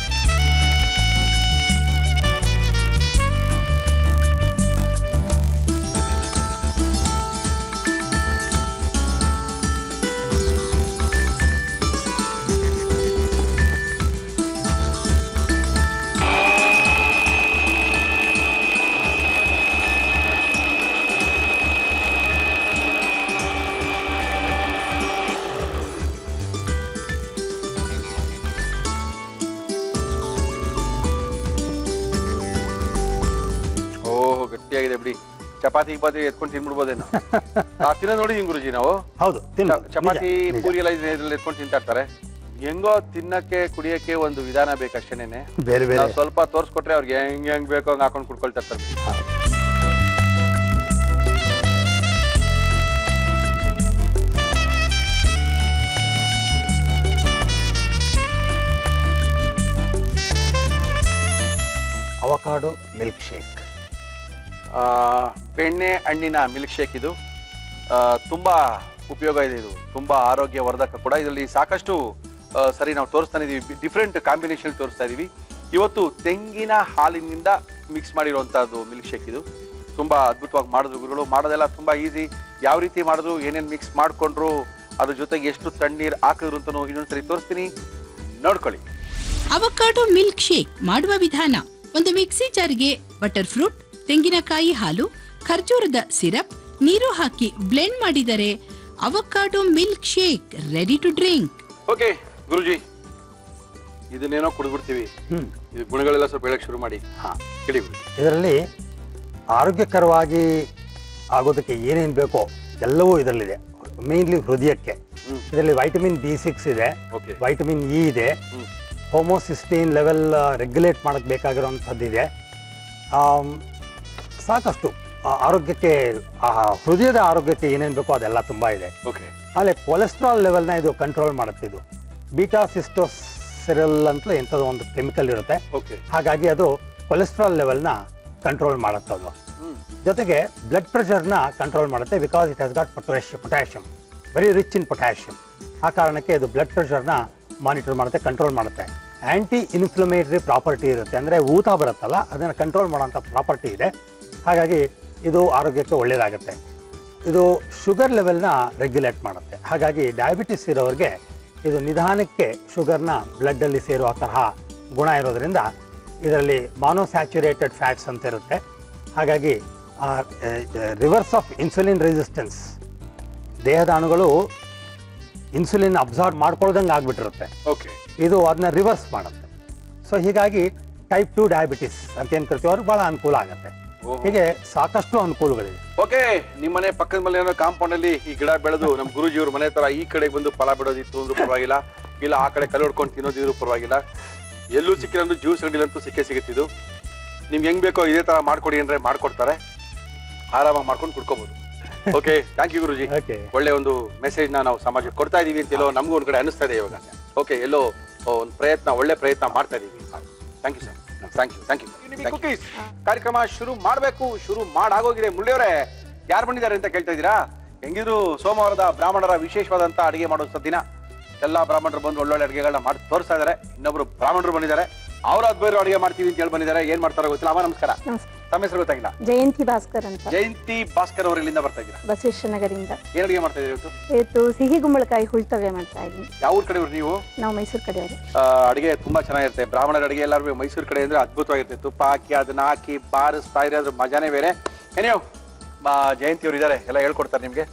ಗಟ್ಟಿಯಾಗಿದೆ ಬಿಡಿ. ಚಪಾತಿ ಎತ್ಕೊಂಡು ತಿನ್ಬಿಡ್ಬೋದೇನೋ. ತಿನ್ನೋ ನೋಡಿದೀನಿ ಗುರುಜಿ ನಾವು. ಹೌದು, ಚಪಾತಿ ಪೂರಿ ಎಲ್ಲ ಎತ್ಕೊಂಡು ತಿಂತಾ ಇರ್ತಾರೆ. ಹೆಂಗೋ ತಿನ್ನಕ್ಕೆ ಕುಡಿಯಕ್ಕೆ ಒಂದು ವಿಧಾನ ಬೇಕಷ್ಟೇನೆ. ಬೇರೆ ಬೇರೆ ಸ್ವಲ್ಪ ತೋರ್ಸ್ಕೊಟ್ರೆ ಅವ್ರಿಗೆ ಹೆಂಗ್ ಬೇಕೋ ಹಂಗ ಹಾಕೊಂಡು ಕುಡ್ಕೊಳ್ತಾ ಇರ್ತಾರೆ. ಅವಕಾಡೋ ಮಿಲ್ಕ್ ಶೇಕ್, ಬೆಣ್ಣೆ ಹಣ್ಣಿನ ಮಿಲ್ಕ್ ಶೇಕ್. ಇದು ತುಂಬಾ ಉಪಯೋಗ ಇದೆ. ಇದು ತುಂಬಾ ಆರೋಗ್ಯವರ್ಧಕ ಕೂಡ. ಇದರಲ್ಲಿ ಸಾಕಷ್ಟು ಸರಿ ನಾವು ತೋರಿಸ್ತಾನೆ ಇದೀವಿ, ಡಿಫ್ರೆಂಟ್ ಕಾಂಬಿನೇಷನ್ ತೋರಿಸ್ತಾ ಇದೀವಿ. ಇವತ್ತು ತೆಂಗಿನ ಹಾಲಿನಿಂದ ಮಿಕ್ಸ್ ಮಾಡಿರುವಂತಹದ್ದು ಮಿಲ್ಕ್ ಶೇಕ್. ಇದು ತುಂಬಾ ಅದ್ಭುತವಾಗಿ ಮಾಡಿದ್ರು ಗುರುಗಳು. ಮಾಡೋದೆಲ್ಲ ತುಂಬಾ ಈಸಿ. ಯಾವ ರೀತಿ ಮಾಡಿದ್ರು, ಏನೇನು ಮಿಕ್ಸ್ ಮಾಡ್ಕೊಂಡ್ರು, ಅದ್ರ ಜೊತೆಗೆ ಎಷ್ಟು ತಣ್ಣೀರ್ ಹಾಕಿದ್ರು ಅಂತ ಇನ್ನೊಂದ್ಸರಿ ತೋರಿಸ್ತೀನಿ, ನೋಡ್ಕೊಳ್ಳಿ. ಅವಕಾಡೋ ಮಿಲ್ಕ್ ಶೇಕ್ ಮಾಡುವ ವಿಧಾನ: ಒಂದು ಮಿಕ್ಸಿ ಜಾರ್ಗೆ ಬಟರ್ ಫ್ರೂಟ್, ತೆಂಗಿನಕಾಯಿ ಹಾಲು, ಖರ್ಜೂರದ ಸಿರಪ್, ನೀರು ಹಾಕಿ ಬ್ಲೆಂಡ್ ಮಾಡಿದರೆ avocado milkshake ready to drink. Okay Guruji, ಇದನ್ನೇನೋ ಕುಡಿದ್ಬಿಡ್ತೀವಿ. ಇದು ಗುಣಗಳೆಲ್ಲ ಸ್ವಲ್ಪ ಹೇಳಕ್ ಶುರು ಮಾಡಿ. ಇದರಲ್ಲಿ ಆರೋಗ್ಯಕರವಾಗಿ ಆಗೋದಕ್ಕೆ ಏನೇನು ಬೇಕೋ ಎಲ್ಲವೂ ಇದರಲ್ಲಿದೆ. ಮೇನ್ಲಿ ಹೃದಯಕ್ಕೆ ಇದರಲ್ಲಿ ವೈಟಮಿನ್ B6 ಇದೆ, ವೈಟಮಿನ್ ಇ ಇದೆ, ಹೋಮೋಸಿಸ್ಟೀನ್ ಲೆವೆಲ್ ರೆಗ್ಯುಲೇಟ್ ಮಾಡಕ್ಕೆ ಬೇಕಾಗಿರೋಂಥದ್ದು ಇದೆ. ಸಾಕಷ್ಟು ಆರೋಗ್ಯಕ್ಕೆ ಹೃದಯದ ಆರೋಗ್ಯಕ್ಕೆ ಏನೇನು ಬೇಕೋ ಅದೆಲ್ಲ ತುಂಬ ಇದೆ. ಓಕೆ. ಆಮೇಲೆ ಕೊಲೆಸ್ಟ್ರಾಲ್ ಲೆವೆಲ್ನ ಇದು ಕಂಟ್ರೋಲ್ ಮಾಡುತ್ತೆ. ಇದು ಬೀಟಾ ಸಿಸ್ಟೋಸೆರಲ್ ಅಂತ ಎಂಥದ್ದು ಒಂದು ಕೆಮಿಕಲ್ ಇರುತ್ತೆ. ಓಕೆ. ಹಾಗಾಗಿ ಅದು ಕೊಲೆಸ್ಟ್ರಾಲ್ ಲೆವೆಲ್ನ ಕಂಟ್ರೋಲ್ ಮಾಡುತ್ತೆ. ಅದು ಜೊತೆಗೆ ಬ್ಲಡ್ ಪ್ರೆಷರ್ನ ಕಂಟ್ರೋಲ್ ಮಾಡುತ್ತೆ. Because it has got potassium very rich in potassium. ಆ ಕಾರಣಕ್ಕೆ ಇದು ಬ್ಲಡ್ ಪ್ರೆಷರ್ನ ಮಾನಿಟರ್ ಮಾಡುತ್ತೆ, ಕಂಟ್ರೋಲ್ ಮಾಡುತ್ತೆ. ಆ್ಯಂಟಿ ಇನ್ಫ್ಲಮೇಟರಿ ಪ್ರಾಪರ್ಟಿ ಇರುತ್ತೆ, ಅಂದರೆ ಊತ ಬರುತ್ತಲ್ಲ ಅದನ್ನು ಕಂಟ್ರೋಲ್ ಮಾಡೋಂಥ ಪ್ರಾಪರ್ಟಿ ಇದೆ. ಹಾಗಾಗಿ ಇದು ಆರೋಗ್ಯಕ್ಕೆ ಒಳ್ಳೆಯದಾಗುತ್ತೆ. ಇದು ಶುಗರ್ ಲೆವೆಲ್ನ ರೆಗ್ಯುಲೇಟ್ ಮಾಡುತ್ತೆ. ಹಾಗಾಗಿ ಡಯಾಬಿಟಿಸ್ ಇರೋರಿಗೆ ಇದು ನಿಧಾನಕ್ಕೆ ಶುಗರ್ನ ಬ್ಲಡ್ಡಲ್ಲಿ ಸೇರುವ ತರಹ ಗುಣ ಇರೋದ್ರಿಂದ ಇದರಲ್ಲಿ ಮಾನೋಸ್ಯಾಚುರೇಟೆಡ್ ಫ್ಯಾಟ್ಸ್ ಅಂತ ಇರುತ್ತೆ. ಹಾಗಾಗಿ ರಿವರ್ಸ್ ಆಫ್ ಇನ್ಸುಲಿನ್ ರೆಸಿಸ್ಟೆನ್ಸ್, ದೇಹದ ಅಣುಗಳು ಇನ್ಸುಲಿನ್ ಅಬ್ಸಾರ್ಬ್ ಮಾಡ್ಕೊಳ್ದಂಗೆ ಆಗ್ಬಿಟ್ಟಿರುತ್ತೆ. ಓಕೆ. ಇದು ಅದನ್ನ ರಿವರ್ಸ್ ಮಾಡುತ್ತೆ. ಸೊ ಹೀಗಾಗಿ ಟೈಪ್ 2 ಡಯಾಬಿಟಿಸ್ ಅಂತ ಏನು ಕರಿತೀವಿ ಅವ್ರಿಗೆ ಭಾಳ ಅನುಕೂಲ ಆಗುತ್ತೆ. ಹೀಗೆ ಸಾಕಷ್ಟು ಅನುಕೂಲಗಳಿವೆ. ಓಕೆ. ನಿಮ್ಮನೆ ಪಕ್ಕದ ಮನೆ ಏನೋ ಕಾಂಪೌಂಡ್ ಅಲ್ಲಿ ಈ ಗಿಡ ಬೆಳೆದು ನಮ್ಮ ಗುರುಜಿಯವ್ರ ಮನೆ ತರ ಈ ಕಡೆ ಬಂದು ಫಲ ಬಿಡೋದಿತ್ತು ಅಂದ್ರೂ ಪರವಾಗಿಲ್ಲ, ಇಲ್ಲ ಆ ಕಡೆ ಕಲ್ಲು ಹೊಡ್ಕೊಂಡು ತಿನ್ನೋದಿದ್ರು ಪರವಾಗಿಲ್ಲ, ಎಲ್ಲೂ ಸಿಕ್ಕಿಲ್ಲ ಜ್ಯೂಸ್ ಅಂಗಡಿಲಂತೂ ಸಿಕ್ಕಿತ್ತು. ನಿಮ್ಗೆ ಹೆಂಗ್ ಬೇಕೋ ಇದೇ ತರ ಮಾಡ್ಕೊಡಿ ಅಂದ್ರೆ ಮಾಡ್ಕೊಡ್ತಾರೆ, ಆರಾಮಾಗಿ ಮಾಡ್ಕೊಂಡು ಕುಡ್ಕೋಬಹುದು. ಓಕೆ, ಥ್ಯಾಂಕ್ ಯು ಗುರುಜಿ. ಒಳ್ಳೆ ಒಂದು ಮೆಸೇಜ್ ನಾವು ಸಮಾಜಕ್ಕೆ ಕೊಡ್ತಾ ಇದೀವಿ ಅಂತ ಎಲ್ಲೋ ನಮಗೂ ಒಂದ್ ಕಡೆ ಅನಿಸ್ತಾ ಇದೆ ಇವಾಗ. ಓಕೆ, ಎಲ್ಲೋ ಒಂದು ಒಳ್ಳೆ ಪ್ರಯತ್ನ ಮಾಡ್ತಾ ಇದೀವಿ. Thank you sir. Thank you. Cookies ಕಾರ್ಯಕ್ರಮ ಶುರು ಮಾಡಾಗೋಗಿದೆ. ಮುಳ್ಳಿಯವರೇ, ಯಾರು ಬಂದಿದ್ದಾರೆ ಅಂತ ಕೇಳ್ತಾ ಇದ್ದೀರಾ? ಹೆಂಗಿದ್ರು ಸೋಮವಾರದ ಬ್ರಾಹ್ಮಣರ ವಿಶೇಷವಾದಂತ ಅಡಿಗೆ ಮಾಡೋ ದಿನ. ಎಲ್ಲಾ ಬ್ರಾಹ್ಮಣರು ಬಂದು ಒಳ್ಳೊಳ್ಳೆ ಅಡಿಗೆಗಳನ್ನ ಮಾಡಿ ತೋರಿಸ್ತಾ ಇದಾರೆ. ಇನ್ನೊಬ್ರು ಬ್ರಾಹ್ಮಣರು ಬಂದಿದ್ದಾರೆ, ಅವ್ರ ಬೇರೆ ಅಡಿಗೆ ಮಾಡ್ತೀವಿ ಅಂತ ಹೇಳಿ ಬಂದಿದ್ದಾರೆ. ಏನ್ ಮಾಡ್ತಾರೋ ಗೊತ್ತಿಲ್ಲ. ಅಮ್ಮ ನಮಸ್ಕಾರ. ತಮ್ಮ ಹೆಸರು ಗೊತ್ತಾಗಿಲ್ಲ? ಜಯಂತಿ ಭಾಸ್ಕರ್ ಅಂತ. ಜಯಂತಿ ಭಾಸ್ಕರ್ ಅವರು ಇಲ್ಲಿಂದ ಬರ್ತಾ ಇದ್ದೀರಾ? ಬಸವೇಶ್ವರ ನಗರದಿಂದ. ಏನ್ ಅಡಿಗೆ ಮಾಡ್ತಾ ಇದ್ದೀರಿ ಇವತ್ತು? ಇವತ್ತು ಸಿಹಿ ಗುಂಬಳಕಾಯಿ ಹುಳ್ತವೆ ಮಾಡ್ತಾ ಇದ್ದೀನಿ. ಯಾವ ಊರ್ ಕಡೆಯವ್ರು ನೀವು? ನಾವು ಮೈಸೂರು ಕಡೆಯವರು. ಅಡಿಗೆ ತುಂಬಾ ಚೆನ್ನಾಗಿರುತ್ತೆ. ಬ್ರಾಹ್ಮಣರ ಅಡಿಗೆ ಎಲ್ಲರೂ ಮೈಸೂರು ಕಡೆ ಅಂದ್ರೆ ಅದ್ಭುತವಾಗಿರುತ್ತೆ. ತುಪ್ಪ ಹಾಕಿ ಅದನ್ನ ಹಾಕಿ ಬಾರಿಸ್ತಾ ಇದ್ರೆ ಅದ್ರ ಮಜಾನೇ ಬೇರೆ. ಏನೇ ಜಯಂತಿ ಅವರು ಇದಾರೆ, ಎಲ್ಲ ಹೇಳ್ಕೊಡ್ತಾರೆ ನಿಮ್ಗೆ.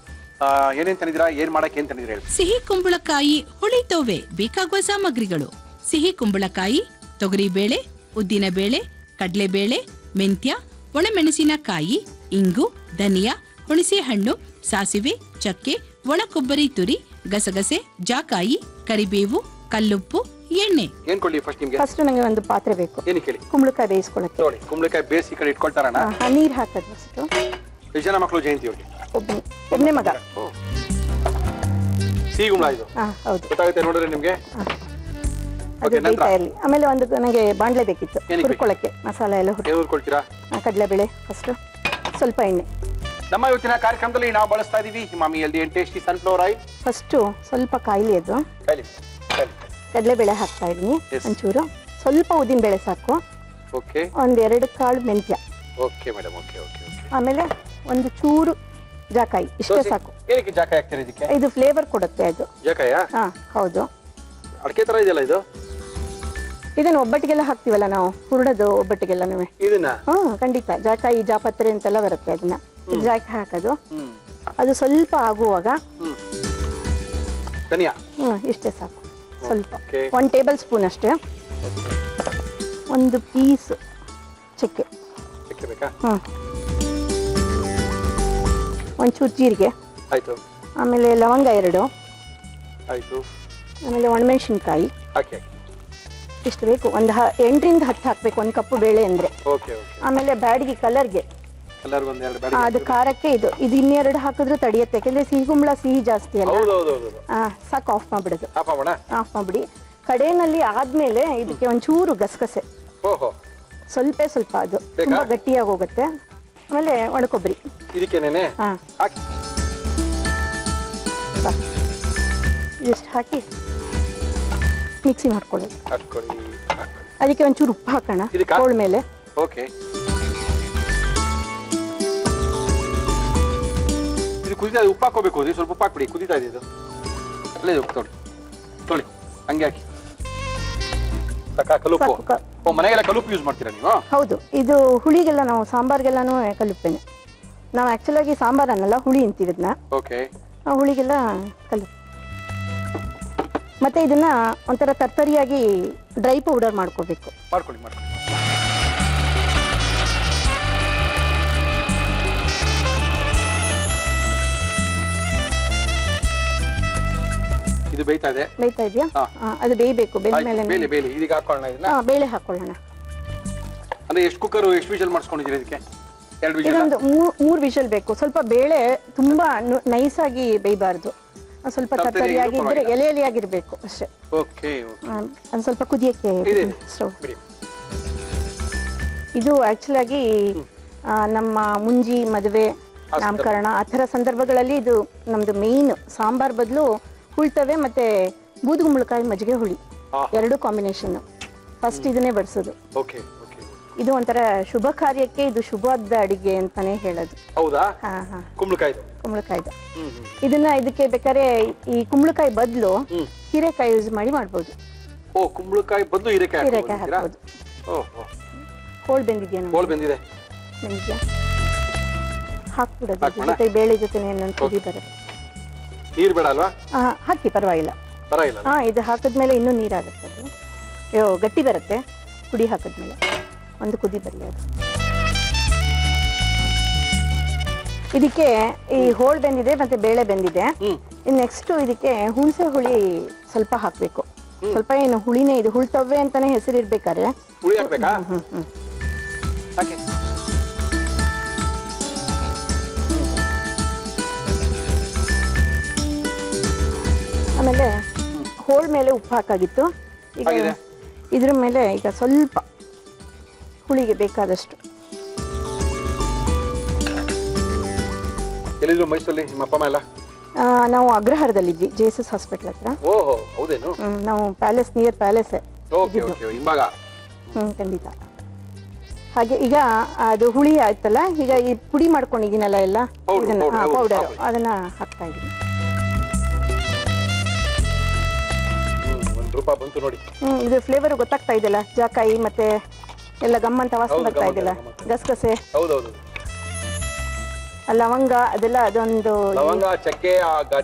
ಏನೇನ್ ತಂದಿದ್ದೀರಾ, ಏನ್ ಮಾಡಕ್ಕೆ ಏನ್ ತಂದಿದ್ದೀರಾ ಹೇಳಿ? ಸಿಹಿ ಕುಂಬಳಕಾಯಿ ಹುಳಿತೋವೆ ಬೇಕಾಗುವ ಸಾಮಗ್ರಿಗಳು: ಸಿಹಿ ಕುಂಬಳಕಾಯಿ, ತೊಗರಿಬೇಳೆ, ಉದ್ದಿನಬೇಳೆ, ಕಡಲೆಬೇಳೆ, ಮೆಂತ್ಯ, ಒಣಮೆಣಸಿನಕಾಯಿ, ಇಂಗು, ಧನಿಯಾ, ಹುಣಸೆ ಹಣ್ಣು, ಸಾಸಿವೆ, ಚಕ್ಕೆ, ಒಣ ಕೊಬ್ಬರಿ ತುರಿ, ಗಸಗಸೆ, ಜಾಕಾಯಿ, ಕರಿಬೇವು, ಕಲ್ಲುಪ್ಪು, ಎಣ್ಣೆ. ಏನ್ ಕೊಡ್ಲಿ ಫಸ್ಟ್ ನಿಮ್ಗೆ? ಫಸ್ಟ್ ನಂಗೆ ಒಂದು ಪಾತ್ರೆ ಬೇಕು. ಏನಕ್ಕೆ ಹೇಳಿ? ಕುಂಬಳಕಾಯಿ ಬೇಯಿಸ್ಕೊಳ್ಳಕ್ಕೆ. ನೋಡಿ, ಕುಂಬಳಕಾಯಿ ಬೇಯಿಸಿ ಕಡೆ ಇಟ್ಕೊಳ್ತಾರಣ್ಣ. ನೀರ್ ಹಾಕೋದು ಫಸ್ಟ್. ಎಷ್ಟು ಜನ ಮಕ್ಕಳು ಜಯಂತಿ ಅವ್ರಿಗೆ? ಒಬ್ಬನೇ ಮಗ. ಸಿಹಿ ಗುಂಬಳ ಇದು? ಹೌದು. ಗೊತ್ತಾಗುತ್ತೆ ನೋಡಿದ್ರೆ ನಿಮ್ಗೆ. ಅದು ಬೇಯ್ತಾ ಇರಲಿ. ಆಮೇಲೆ ಒಂದು ನನಗೆ ಬಾಂಡ್ಲೆ ಬೇಕಿತ್ತು ಹುರ್ಕೊಳ್ಳಕ್ಕೆ, ಮಸಾಲೆ ಎಲ್ಲ ಹುರ್ಕೊಳ್ತೀರಾ? ಕಡಲೆಬೇಳೆ ಫಸ್ಟ್, ಸ್ವಲ್ಪ ಎಣ್ಣೆ. ನಮ್ಮ ಇವತ್ತಿನ ಕಾರ್ಯಕ್ರಮದಲ್ಲಿ ನಾವು ಬಳಸ್ತಾ ಇದೀವಿ Emami healthy and tasty sunflower oil. First ಸ್ವಲ್ಪ ಕಾಯಿಲಿ ಅದು ಕಡಲೆಬೇಳೆ ಹಾಕ್ತಾ ಇದೀನಿ. ಒಂಚೂರು ಸ್ವಲ್ಪ ಉದ್ದಿನ ಬೇಳೆ ಸಾಕು. ಓಕೆ. ಒಂದ್ 2 ಕಾಳು ಮೆಂತ್ಯ. Okay madam. ಓಕೆ. ಆಮೇಲೆ ಒಂದು ಚೂರು ಜಾಕಾಯಿ, ಇಷ್ಟೇ ಸಾಕು. ಏನಕ್ಕೆ ಜಾಕಾಯಿ ಹಾಕ್ತೀರಾ ಇದಕ್ಕೆ? ಇದು ಫ್ಲೇವರ್ ಕೊಡುತ್ತೆ ಅದು. ಜಾಕಾಯಾ? ಹೌದು. ಅಡಕೆ ತರ ಇದೆಯಲ್ಲ ಇದು? ಇದನ್ನ ಒಬ್ಬಟ್ಟಿಗೆಲ್ಲ ಹಾಕ್ತಿವಲ್ಲ ನಾವು, ಹುರ್ಡದು ಒಬ್ಬಟ್ಟಿಗೆಲ್ಲ. ಇದನ್ನ? ಖಂಡಿತ. ಜಾಕಾಯಿ, ಜಾಪತ್ರೆ ಅಂತೆಲ್ಲ ಬರುತ್ತೆ. ಅದನ್ನ ಜಾಕಿ ಹಾಕೋದು. ಅದು ಸ್ವಲ್ಪ ಆಗುವಾಗ ಧನಿಯಾ ಇಷ್ಟೇ ಸಾಕು. ಸ್ವಲ್ಪ 1 ಟೇಬಲ್ ಸ್ಪೂನ್ ಅಷ್ಟೇ. ಒಂದು ಪೀಸ್ ಚಕ್ಕೆ ಬೇಕಾ? ಒಂಚೂರು ಜೀರಿಗೆ ಆಯ್ತು. ಆಮೇಲೆ ಲವಂಗ 2 ಆಯ್ತು. ಆಮೇಲೆ ಒಣಮೆಣಸಿನ್ಕಾಯಿ ಹಾಕಿ. ಇಷ್ಟು ಬೇಕು. ಒಂದು 8 ರಿಂದ 10 ಹಾಕ್ಬೇಕು, 1 ಕಪ್ ಬೇಳೆ ಅಂದ್ರೆ. ಆಮೇಲೆ ಬ್ಯಾಡಿಗೆ ಕಲರ್ಗೆ, ಅದು ಖಾರಕ್ಕೆ ಇದು ಇನ್ನೆರಡು ಹಾಕಿದ್ರು ತಡಿಯತ್ತೆ. ಯಾಕಂದ್ರೆ ಸಿಹಿ ಗುಂಬಳ ಸಿಹಿ ಜಾಸ್ತಿ ಅಲ್ಲ. ಸಾಕು, ಆಫ್ ಮಾಡ್ಬಿಡೋದು. ಆಫ್ ಮಾಡ್ಬಿಡಿ. ಕಡೆಯಲ್ಲಿ ಆದ್ಮೇಲೆ ಇದಕ್ಕೆ ಒಂಚೂರು ಗಸಗಸೆ, ಸ್ವಲ್ಪ ಅದು ತುಂಬಾ ಗಟ್ಟಿಯಾಗಿ ಹೋಗುತ್ತೆ. ಆಮೇಲೆ ಒಣ ಕೊಬ್ಬರಿ ಇಷ್ಟು ಹಾಕಿ ಮಿಕ್ಸಿ ಮಾಡ್ಕೊಳ್ಳಿ. ಅದಕ್ಕೆ ಒಂಚೂರು ಉಪ್ಪು ಹಾಕೋಣ ಕೋಳ್ ಮೇಲೆ. ಕುದಿತಾ ಇದೆ, ಉಪ್ಪು ಹಾಕೋಬೇಕು. ಸ್ವಲ್ಪ ಉಪ್ಪು ಹಾಕ್ಬಿಡಿ. ಕುದಿತಾ ಇದೆ ಇದು. ಅಲ್ಲೇ ಉಪ್ಪು ತೊಳಿ ಹಂಗೆ ಹಾಕಿ. ಕಲ್ಲುಪ್ಪು ಮನೆಗೆಲ್ಲ ಕಲ್ಲುಪ್ಪು ಯೂಸ್ ಮಾಡ್ತೀರಾ ನೀವು? ಹೌದು. ಇದು ಹುಳಿಗೆಲ್ಲ ನಾವು ಸಾಂಬಾರ್ಗೆಲ್ಲಾನು ಕಲ್ಲುಪ್ಪೇನೆ. ನಾವು ಆಕ್ಚುಲ್ ಆಗಿ ಸಾಂಬಾರ್ ಅನ್ನಲ್ಲ, ಹುಳಿ ಅಂತೀವಿ ಇದನ್ನ. ಹುಳಿಗೆಲ್ಲ ಕಲ್ಲುಪ್ಪು. ಮತ್ತೆ ಇದನ್ನ ಒಂಥರ ತರ್ತರಿಯಾಗಿ ಡ್ರೈ ಪೌಡರ್ ಮಾಡ್ಕೋಬೇಕು. ಮಾಡ್ಕೊಳ್ಳಿ. ಇದು ಬೇಯ್ತಾ ಇದೆಯಾ? ಅದು ಬೇಯಬೇಕು. ಬೇಳೆ ಇದೀಗ ಹಾಕೊಳ್ಳೋಣ. ಇದನ್ನ ಬೇಳೆ ಹಾಕೊಳ್ಳೋಣ. ಅಂದ್ರೆ ಎಷ್ಟು ಕುಕ್ಕರ್, ಎಷ್ಟು ವಿಷಲ್ ಮಾಡಿಸ್ಕೊಂಡಿದ್ದೀರಾ ಇದಕ್ಕೆ? ಇದೊಂದು 3 ವಿಷಲ್ ಬೇಕು. ಸ್ವಲ್ಪ ಬೇಳೆ ತುಂಬಾ ನೈಸ್ ಆಗಿ ಬೇಯಬಾರ್ದು, ಸ್ವಲ್ಪ ತರ್ತರಿಯಾಗಿದ್ರೆ ಎಲೆಯಾಗಿರ್ಬೇಕು ಅಷ್ಟೇ. ಅದು ಸ್ವಲ್ಪ ಕುದಿಯಕ್ಕೆ ಸ್ಟವ್. ಇದು ಆಕ್ಚುಲ್ ಆಗಿ ನಮ್ಮ ಮುಂಜಿ, ಮದುವೆ, ನಾಮಕರಣ ಆ ಥರ ಸಂದರ್ಭಗಳಲ್ಲಿ ಇದು ನಮ್ದು ಮೇನ್. ಸಾಂಬಾರ್ ಬದಲು ಹುಳ್ತವೆ ಮತ್ತೆ ಬೂದುಗುಂಬಳಕಾಯಿ ಮಜ್ಜಿಗೆ ಹುಳಿ 2 ಕಾಂಬಿನೇಷನ್. ಫಸ್ಟ್ ಇದನ್ನೇ ಬಡಿಸೋದು. ಇದು ಒಂಥರ ಶುಭ ಕಾರ್ಯಕ್ಕೆ ಇದು ಶುಭವಾದ ಅಡಿಗೆ ಅಂತಾನೆ ಹೇಳೋದು. ಹೌದಾ? ಕುಂಬಳಕಾಯ್ದು. ಇದಕ್ಕೆ ಬೇಕಾದ್ರೆ ಈ ಕುಂಬಳಕಾಯಿ ಬದಲು ಹೀರೆಕಾಯಿ ಯೂಸ್ ಮಾಡಿ ಮಾಡ್ಬೋದು. ಕುಂಬಳಕಾಯಿ ಬದಲು ಹೀರೆಕಾಯಿ ಹಾಕ್ಬೋದು. ಹೋಳ್ ಬೆಂದಿದ್ಯಾ? ಬೆಂದಿದ್ಯಾ? ಹಾಕ್ಬಿಡೋದು ಜೊತೆ ಬೇಳೆ ಜೊತೆ ಕುದಿ ಬರುತ್ತೆ. ನೀರ್ ಬೇಡ ಅಲ್ವಾ? ಹಾಕಿ ಪರವಾಗಿಲ್ಲ. ಇದು ಹಾಕಿದ್ಮೇಲೆ ಇನ್ನೂ ನೀರಾಗುತ್ತೆ. ಅದು ಗಟ್ಟಿ ಬರುತ್ತೆ ಕುಡಿ ಹಾಕಿದ್ಮೇಲೆ. ಒಂದು ಕುದಿ ಬರಲಿ ಅದು. ಇದಕ್ಕೆ ಈ ಹೋಳ್ ಬೆಂದಿದೆ ಮತ್ತೆ ಬೇಳೆ ಬೆಂದಿದೆ. ನೆಕ್ಸ್ಟ್ ಇದಕ್ಕೆ ಹುಣಸೆ ಹುಳಿ ಸ್ವಲ್ಪ ಹಾಕ್ಬೇಕು. ಸ್ವಲ್ಪ ಏನು ಹುಳಿನೇ ಇದು, ಹುಳ್ತವ್ವೆ ಅಂತಾನೆ ಹೆಸರಿರ್ಬೇಕಾದ್ರೆ ಆಮೇಲೆ ಹೋಳ್ ಮೇಲೆ ಉಪ್ಪು ಹಾಕಾಗಿತ್ತು. ಈಗ ಇದ್ರ ಮೇಲೆ ಈಗ ಸ್ವಲ್ಪ ಹುಳಿಗೆ ಬೇಕಾದಷ್ಟು. ಮೈಸೂರಲ್ಲಿ ನಿಮ್ಮ ಅಪ್ಪ ಅಮ್ಮ ಎಲ್ಲ? ನಾವು ಅಗ್ರಹಾರದಲ್ಲಿದ್ವಿ, ಜೆಎಸ್ಎಸ್ ಹಾಸ್ಪಿಟಲ್ ಹತ್ರ. ನಾವು ಪ್ಯಾಲೇಸ್, ನಿಯರ್ ಪ್ಯಾಲೇಸ್. ಖಂಡಿತ. ಹಾಗೆ ಈಗ ಅದು ಹುಳಿ ಆಯ್ತಲ್ಲ, ಈಗ ಈ ಪುಡಿ ಮಾಡ್ಕೊಂಡಿದ್ದೀನಲ್ಲ ಎಲ್ಲ ಪೌಡರ್, ಅದನ್ನ ಹಾಕ್ತಾ ಇದ್ದೀನಿ. ಇದು ಫ್ಲೇವರ್ ಗೊತ್ತಾಗ್ತಾ ಇದೆಯಲ್ಲ, ಜಾಕಾಯಿ ಮತ್ತೆ ಎಲ್ಲ ಗಮ್ಮಂತ ವಾಸನೆ ಬರ್ತಾ ಇದೆಯಲ್ಲ, ಗಸಗಸೆ, ಲವಂಗ ಅದೆಲ್ಲ, ಅದೊಂದು ಲವಂಗ, ಚಕ್ಕೆ,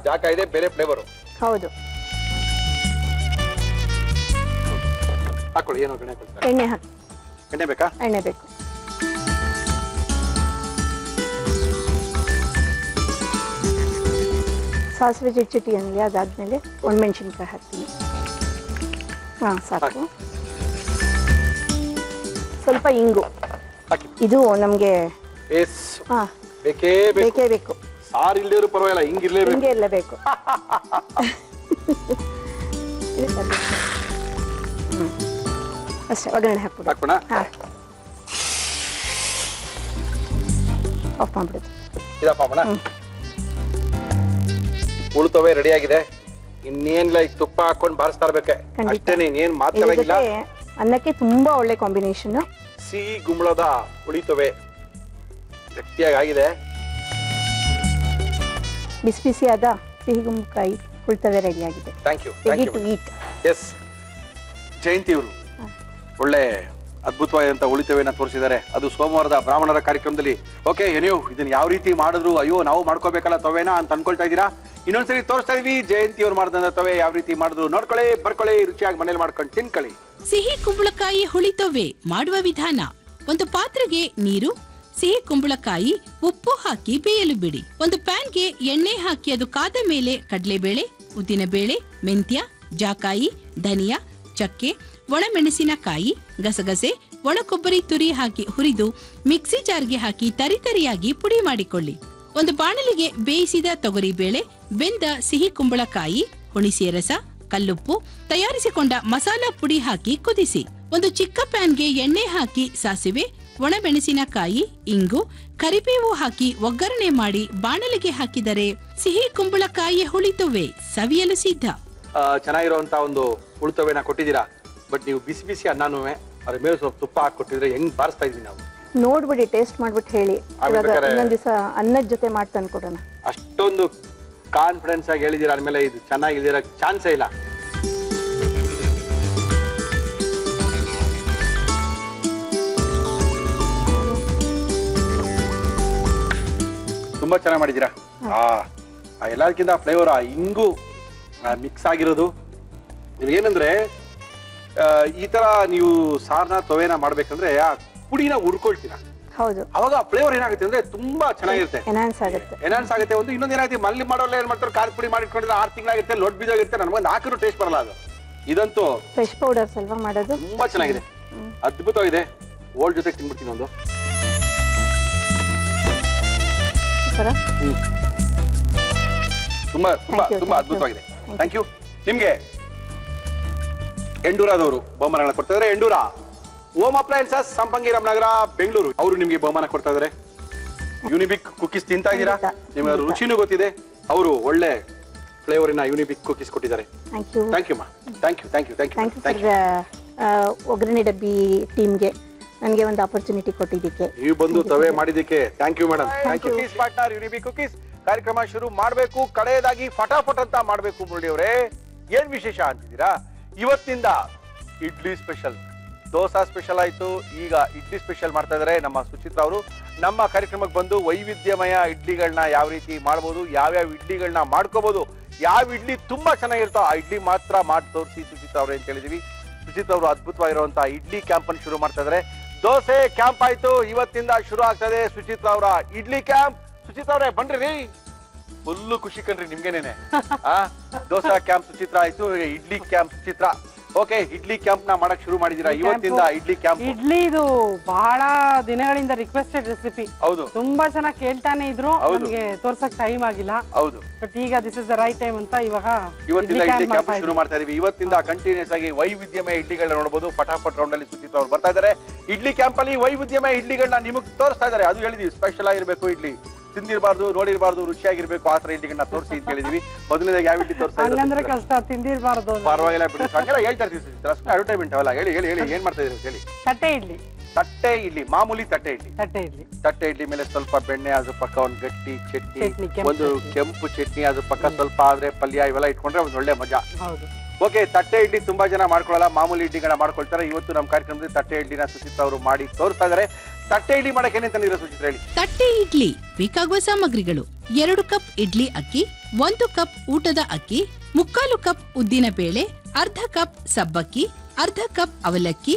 ಜಾಕಾಯಿ ಇದೆ, ಬೇರೆ ಫ್ಲೇವರ್. ಹೌದು. ಹಾಕೊಳ್ಳಿ. ಏನೋ ಎಣ್ಣೆ ಹಾಕಿ. ಎಣ್ಣೆ ಬೇಕಾ? ಎಣ್ಣೆ ಬೇಕು. ಸಾಸಿವೆ ಚಿಟ್ಚಿಟಿ ಅನ್ನಲಿ, ಅದಾದ್ಮೇಲೆ ಒಣಮೆಣಸಿನ್ಕಾಯಿ ಹಾಕ್ತೀನಿ. ಸಾಕು. ಸ್ವಲ್ಪ ಇಂಗು. ಇದು ನಮ್ಗೆ ಬೇಕೇ ಬೇಕು. ಸಾರು ಇಲ್ಲದೇ ಪರವಾಗಿಲ್ಲ, ಹಿಂಗಿರ್ಲೇಬೇಕು. ಅಷ್ಟೇ, ಒಗ್ಗರಣೆ ಹಾಕ್ಬಿಡ. ಆಫ್ ಮಾಡ್ಬಿಡುದು. ಉಳ್ತವೆ ರೆಡಿ ಆಗಿದೆ. ಇನ್ನೇನಿಲ್ಲ, ಈಗ ತುಪ್ಪ ಹಾಕೊಂಡು ಬಾರಿಸ್ತಾ ಇರ್ಬೇಕೆ ಅಷ್ಟೇನೆ, ಇನ್ನೇನ್ ಮಾತಾಡಂಗಿಲ್ಲ. ಅನ್ನಕ್ಕೆ ತುಂಬಾ ಒಳ್ಳೆ ಕಾಂಬಿನೇಷನ್. ಸಿಹಿ ಗುಂಬಳದ ಉಳಿತವೆ ಗಟ್ಟಿಯಾಗಿ ಆಗಿದೆ. ಬಿಸಿ ಬಿಸಿಯಾದ ಸಿಹಿ ಗುಂಬಳಕಾಯಿ ಉಳ್ತವೆ ರೆಡಿ ಆಗಿದೆ. Thank you. ಎಸ್, ಜಯಂತಿ ಅವರು ಒಳ್ಳೆ ಅದ್ಭುತವಾದಂತ ಉಳಿತವೆನ ತೋರಿಸಿದ್ದಾರೆ. ಅದು ಸೋಮವಾರದ ಬ್ರಾಹ್ಮಣರ ಕಾರ್ಯಕ್ರಮದಲ್ಲಿ. ಓಕೆ, ನೀವು ಇದನ್ನ ಯಾವ ರೀತಿ ಮಾಡಿದ್ರು, ಅಯ್ಯೋ ನಾವು ಮಾಡ್ಕೋಬೇಕಲ್ಲ ತವೆನ ಅಂತ ಅನ್ಕೊಳ್ತಾ ಇದ್ದೀರಾ? ಇನ್ನೊಂದ್ಸರಿ ತೋರಿಸ್ತಾ ಇದೀವಿ ಜಯಂತಿ ಅವ್ರು ಮಾಡಿದಂತ ತವೆ ಯಾವ ರೀತಿ ಮಾಡಿದ್ರು. ನೋಡ್ಕೊಳ್ಳಿ, ಬರ್ಕೊಳ್ಳಿ, ರುಚಿಯಾಗಿ ಮನೇಲಿ ಮಾಡ್ಕೊಂಡು ತಿನ್ಕೊಳ್ಳಿ. ಸಿಹಿ ಕುಂಬಳಕಾಯಿ ಹುಳಿತೊವೆ ಮಾಡುವ ವಿಧಾನ: ಒಂದು ಪಾತ್ರೆಗೆ ನೀರು, ಸಿಹಿ ಕುಂಬಳಕಾಯಿ, ಉಪ್ಪು ಹಾಕಿ ಬೇಯಲು ಬಿಡಿ. ಒಂದು ಪ್ಯಾನ್ಗೆ ಎಣ್ಣೆ ಹಾಕಿ ಅದು ಕಾದ ಮೇಲೆ ಕಡಲೆಬೇಳೆ, ಉದ್ದಿನಬೇಳೆ, ಮೆಂತ್ಯ, ಜಾಕಾಯಿ, ಧನಿಯಾ, ಚಕ್ಕೆ, ಒಣಮೆಣಸಿನಕಾಯಿ, ಗಸಗಸೆ, ಒಣ ಕೊಬ್ಬರಿ ತುರಿ ಹಾಕಿ ಹುರಿದು ಮಿಕ್ಸಿ ಜಾರ್ಗೆ ಹಾಕಿ ತರಿತರಿಯಾಗಿ ಪುಡಿ ಮಾಡಿಕೊಳ್ಳಿ. ಒಂದು ಬಾಣಲಿಗೆ ಬೇಯಿಸಿದ ತೊಗರಿಬೇಳೆ, ಬೆಂದ ಸಿಹಿ ಕುಂಬಳಕಾಯಿ, ಹುಣಿಸೆ ರಸ, ಕಲ್ಲುಪ್ಪು, ತಯಾರಿಸಿಕೊಂಡ ಮಸಾಲಾ ಪುಡಿ ಹಾಕಿ ಕುದಿಸಿ. ಒಂದು ಚಿಕ್ಕ ಪ್ಯಾನ್ಗೆ ಎಣ್ಣೆ ಹಾಕಿ ಸಾಸಿವೆ, ಒಣಮೆಣಸಿನಕಾಯಿ, ಇಂಗು, ಕರಿಬೇವು ಹಾಕಿ ಒಗ್ಗರಣೆ ಮಾಡಿ ಬಾಣಲಿಗೆ ಹಾಕಿದರೆ ಸಿಹಿ ಕುಂಬಳಕಾಯಿ ಹುಳಿತೊವೆ ಸವಿಯಲು ಸಿದ್ಧ. ಚೆನ್ನಾಗಿರುವಂತ ಒಂದು ಉಳಿತವೆನ ಕೊಟ್ಟಿದ್ದೀರಾ. ಬಟ್ ನೀವು ಬಿಸಿ ಬಿಸಿ ಅನ್ನನೂ ಅದ್ರ ಮೇಲೆ ಸ್ವಲ್ಪ ತುಪ್ಪ ಹಾಕಿ ಕೊಟ್ಟಿದ್ರೆ ಹೆಂಗ್ ಬಾರಿಸ್ತಾ ಇದೀವಿ ನಾವು. ನೋಡ್ಬಿಡಿ, ಟೇಸ್ಟ್ ಮಾಡ್ಬಿಟ್ಟು ಹೇಳಿ. ಇನ್ನೊಂದ್ ದಿವಸ ಅನ್ನದ ಜೊತೆ ಮಾಡಿ ತಂದ್ಕೊಡೋಣ. ಅಷ್ಟೊಂದು ಕಾನ್ಫಿಡೆನ್ಸ್ ಆಗಿ ಹೇಳಿದೀರ ಅಂದ್ಮೇಲೆ ಇದು ಚೆನ್ನಾಗಿದ್ದೀರ ಚಾನ್ಸೇ ಇಲ್ಲ. ತುಂಬಾ ಚೆನ್ನಾಗಿ ಮಾಡಿದೀರಾ. ಎಲ್ಲದಕ್ಕಿಂತ ಫ್ಲೇವರ್ ಇಂಗು ಮಿಕ್ಸ್ ಆಗಿರೋದು. ಏನಂದ್ರೆ ಈ ತರ ನೀವು ಸಾರ್ನ ತೊವೆನ ಮಾಡ್ಬೇಕಂದ್ರೆ ಆ ಪುಡಿನ ಹುರ್ಕೊಳ್ತೀರಾ. ಹೌದು. ಅವಾಗ ಫ್ಲೇವರ್ ಏನಾಗುತ್ತೆ ಅಂದ್ರೆ ತುಂಬಾ ಚೆನ್ನಾಗಿರುತ್ತೆ, ಎನ್ಹಾನ್ಸ್ ಆಗುತ್ತೆ. ಒಂದು ಇನ್ನೊಂದು ಏನಾಗುತ್ತೆ, ಮಲ್ಲಿ ಮಾಡೋಲ್ಲ ಏನ್ ಮಾಡ್ತಾರೆ, ಖಾರದ ಪುಡಿ ಮಾಡಿಟ್ಕೊಂಡಿದ್ರೆ 6 ತಿಂಗಳಾಗಿರುತ್ತೆ, ಲೊಡ್ ಬೀಜಾಗಿರುತ್ತೆ, ನನ್ಗೊಂದು ಹಾಕಿರೋ ಟೇಸ್ಟ್ ಬರಲ್ಲ. ಅದು ಇದಂತೂ ಫ್ರೆಶ್ ಪೌಡರ್ಸ್ ಅಲ್ವಾ ಮಾಡೋದು, ತುಂಬಾ ಚೆನ್ನಾಗಿದೆ, ಅದ್ಭುತವಾಗಿದೆ. ಓಲ್ಡ್ ಜೊತೆ ತಿನ್ಬಿಡ್ತೀನಿ ಒಂದು. ನಮಸ್ಕಾರ. ತುಂಬಾ ತುಂಬಾ Thank you, ತುಂಬಾ thank you. ಅದ್ಭುತವಾಗಿದೆ. Thank you. ನಿಮ್ಗೆ ಎಂಡೂರಾದವರು ಬಹುಮಾನಗಳನ್ನ ಕೊಡ್ತಾ ಇದ್ದಾರೆ. ಎಂಡೂರಾ ಓಮ್ ಅಪ್ಲಯನ್ಸಸ್, ಸಂಪಂಗಿ ರಾಮನಗರ, ಬೆಂಗಳೂರು. ಅವರು ನಿಮ್ಗೆ ಬಹುಮಾನ ಕೊಡ್ತಾ ಇದ್ದಾರೆ. ಯುನಿಬಿಕ್ ಕುಕೀಸ್ ತಿಂತಾ ಇದ್ದೀರಾ, ನಿಮ್ಗೆ ಅದ್ರ ರುಚಿನೂ ಗೊತ್ತಿದೆ. ಅವರು ಒಳ್ಳೆ ಫ್ಲೇವರಿನ ಯುನಿಬಿಕ್ ಕುಕೀಸ್ ಕೊಟ್ಟಿದ್ದಾರೆ. ಥ್ಯಾಂಕ್ ಯು ಮಾ. Thank you thank you thank you thank you sir. Oggarane Dabbi ಟೀಮ್ಗೆ ನನಗೆ ಒಂದು ಆಪರ್ಚುನಿಟಿ ಕೊಟ್ಟಿದ್ದಕ್ಕೆ, ನೀವು ಬಂದು ತವೆ ಮಾಡಿದ್ದಕ್ಕೆ thank you madam. Thank you. Cookies partner Unibic cookies. ಕಾರ್ಯಕ್ರಮ ಶುರು ಮಾಡಬೇಕು, ಕಡೆಯದಾಗಿ ಫಟಾಫಟ್ ಅಂತ ಮಾಡಬೇಕು. ಮುರಳಿ ಅವರೇ, ಏನ್ ವಿಶೇಷ ಅಂತಿದ್ದೀರಾ? ಇವತ್ತಿಂದ ಇಡ್ಲಿ ಸ್ಪೆಷಲ್, ದೋಸಾ ಸ್ಪೆಷಲ್ ಆಯ್ತು, ಈಗ ಇಡ್ಲಿ ಸ್ಪೆಷಲ್ ಮಾಡ್ತಾ ಇದಾರೆ ನಮ್ಮ ಸುಚಿತ್ರಾ ಅವರು. ನಮ್ಮ ಕಾರ್ಯಕ್ರಮಕ್ಕೆ ಬಂದು ವೈವಿಧ್ಯಮಯ ಇಡ್ಲಿಗಳನ್ನ ಯಾವ ರೀತಿ ಮಾಡ್ಬೋದು, ಯಾವ್ಯಾವ ಇಡ್ಲಿಗಳನ್ನ ಮಾಡ್ಕೋಬಹುದು, ಯಾವ ಇಡ್ಲಿ ತುಂಬಾ ಚೆನ್ನಾಗಿರುತ್ತೋ ಆ ಇಡ್ಲಿ ಮಾತ್ರ ಮಾಡಿ ತೋರಿಸಿ ಸುಚಿತ್ರಾ ಅವ್ರೆ ಅಂತ ಹೇಳಿದೀವಿ. ಸುಚಿತ್ರಾ ಅವರು ಅದ್ಭುತವಾಗಿರುವಂತಹ ಇಡ್ಲಿ ಕ್ಯಾಂಪ್ ಅನ್ನು ಶುರು ಮಾಡ್ತಾ ಇದಾರೆ. ದೋಸೆ ಕ್ಯಾಂಪ್ ಆಯ್ತು, ಇವತ್ತಿಂದ ಶುರು ಆಗ್ತದೆ ಸುಚಿತ್ರಾ ಅವರ ಇಡ್ಲಿ ಕ್ಯಾಂಪ್. ಸುಚಿತ್ರಾ ಅವರೇ ಬನ್ರಿ, ಫುಲ್ಲು ಖುಷಿ ಕಣ್ರಿ ನಿಮ್ಗೆನೇನೆ. ದೋಸಾ ಕ್ಯಾಂಪ್ ಸುಚಿತ್ರಾ ಆಯ್ತು, idli camp Suchitra. Okay, idli camp ನ ಮಾಡಕ್ ಶುರು ಮಾಡಿದೀರಾ ಇವತ್ತಿಂದ? ಇಡ್ಲಿ ಕ್ಯಾಂಪ್, ಇಡ್ಲಿ ಇದು ಬಹಳ ದಿನಗಳಿಂದ ರಿಕ್ವೆಸ್ಟೆಡ್ ರೆಸಿಪಿ. ಹೌದು, ತುಂಬಾ ಜನ ಕೇಳ್ತಾನೆ ಇದ್ರು, ನಮ್ಗೆ ತೋರ್ಸಕ್ ಟೈಮ್ ಆಗಿಲ್ಲ. ಹೌದು. ಬಟ್ ಈಗ this is the right time ಅಂತ ಇವತ್ತಿಂದ ಇಡ್ಲಿ ಕ್ಯಾಂಪ್ ಶುರು ಮಾಡ್ತಾ ಇದೀವಿ. ಇವತ್ತಿಂದ ಕಂಟಿನ್ಯೂಸ್ ಆಗಿ ವೈವಿಧ್ಯಮಯ ಇಡ್ಲಿಗಳನ್ನ ನೋಡಬಹುದು. ಫಟಾಫಟ್ ರೌಂಡ್ ಅಲ್ಲಿ ಸುಚಿತ್ರಾ ಅವ್ರು ಬರ್ತಾ ಇದಾರೆ. ಇಡ್ಲಿ ಕ್ಯಾಂಪ್ ಅಲ್ಲಿ ವೈವಿಧ್ಯಮಯ ಇಡ್ಲಿಗಳನ್ನ ನಿಮಗೆ ತೋರಿಸ್ತಾ ಇದಾರೆ. ಅದು ಹೇಳಿದೀವಿ, ಸ್ಪೆಷಲ್ ಆಗಿರ್ಬೇಕು, ಇಡ್ಲಿ ತಿಂದಿರಬಾರ್ದು, ನೋಡಿರಬಾರ್ದು, ರುಚಿಯಾಗಿರ್ಬೇಕು, ಆ ತರ ಇಡ್ಲಿಗಳನ್ನ ತೋರಿಸಿ ಅಂತ ಹೇಳಿದೀವಿ. ಮೊದಲನೇದಾಗಿ ಯಾವ ಇಡ್ಲಿ ತೋರಿಸ್ತಾ ಹಂಗಂದ್ರೆ ಕಷ್ಟ, ತಿಂದಿರಬಾರ್ದು. ಪರವಾಗಿಲ್ಲ ಬಿಡಿ, ಹಂಗೆಲ್ಲ ಹೇಳ್ತಾ ಇರ್ತೀವಿ. ಅಡ್ವರ್ಟೈಸ್ಮೆಂಟ್ ಅವೆಲ್ಲ ಹೇಳಿ ಹೇಳಿ ಹೇಳಿ ಏನ್ ಮಾಡ್ತಾ ಇದ್ರಿ ಹೇಳಿ. ತಟ್ಟೆ ಇಡ್ಲಿ, ತಟ್ಟೆ ಇಡ್ಲಿ, ಮಾಮೂಲಿ ತಟ್ಟೆ ಇಡ್ಲಿ. ತಟ್ಟೆ ಇಡ್ಲಿ, ತಟ್ಟೆ ಇಡ್ಲಿ ಮೇಲೆ ಸ್ವಲ್ಪ ಬೆಣ್ಣೆ, ಅದ್ರ ಪಕ್ಕ ಒಂದು ಗಟ್ಟಿ ಚಟ್ನಿ, ಚಟ್ನಿ, ಕೆಂಪು ಒಂದು ಕೆಂಪು ಚಟ್ನಿ, ಅದ್ರ ಪಕ್ಕ ಸ್ವಲ್ಪ ಆದ್ರೆ ಪಲ್ಯ, ಇವೆಲ್ಲ ಇಟ್ಕೊಂಡ್ರೆ ಒಂದು ಒಳ್ಳೆ ಮಜಾ. ಹೌದು. ಓಕೆ, ತಟ್ಟೆ ಇಡ್ಲಿ ತುಂಬಾ ಜನ ಮಾಡ್ಕೊಳ್ಳಲ್ಲ, ಮಾಮೂಲಿ ಇಡ್ಲಿಗಳನ್ನ ಮಾಡ್ಕೊಳ್ತಾರೆ. ಇವತ್ತು ನಮ್ಮ ಕಾರ್ಯಕ್ರಮದಲ್ಲಿ ತಟ್ಟೆ ಇಡ್ಲಿನ ಸುಚಿತ್ರಾ ಅವರು ಮಾಡಿ ತೋರಿಸ್ತಾ ಇದಾರೆ. ತಟ್ಟೆ ಇಡ್ಲಿ ಮಾಡಕ್ಕೆ ಏನೇನ್ ತಂದಿರೋ ಸುಚಿತ್ರಾ ಹೇಳಿ. ತಟ್ಟೆ ಇಡ್ಲಿ ಬೇಕಾಗುವ ಸಾಮಗ್ರಿಗಳು: 2 ಕಪ್ ಇಡ್ಲಿ ಅಕ್ಕಿ, 1 ಕಪ್ ಊಟದ ಅಕ್ಕಿ, 3/4 ಕಪ್ ಉದ್ದಿನ ಬೇಳೆ, ಅರ್ಧ ಕಪ್ ಸಬ್ಬಕ್ಕಿ, ಅರ್ಧ ಕಪ್ ಅವಲಕ್ಕಿ,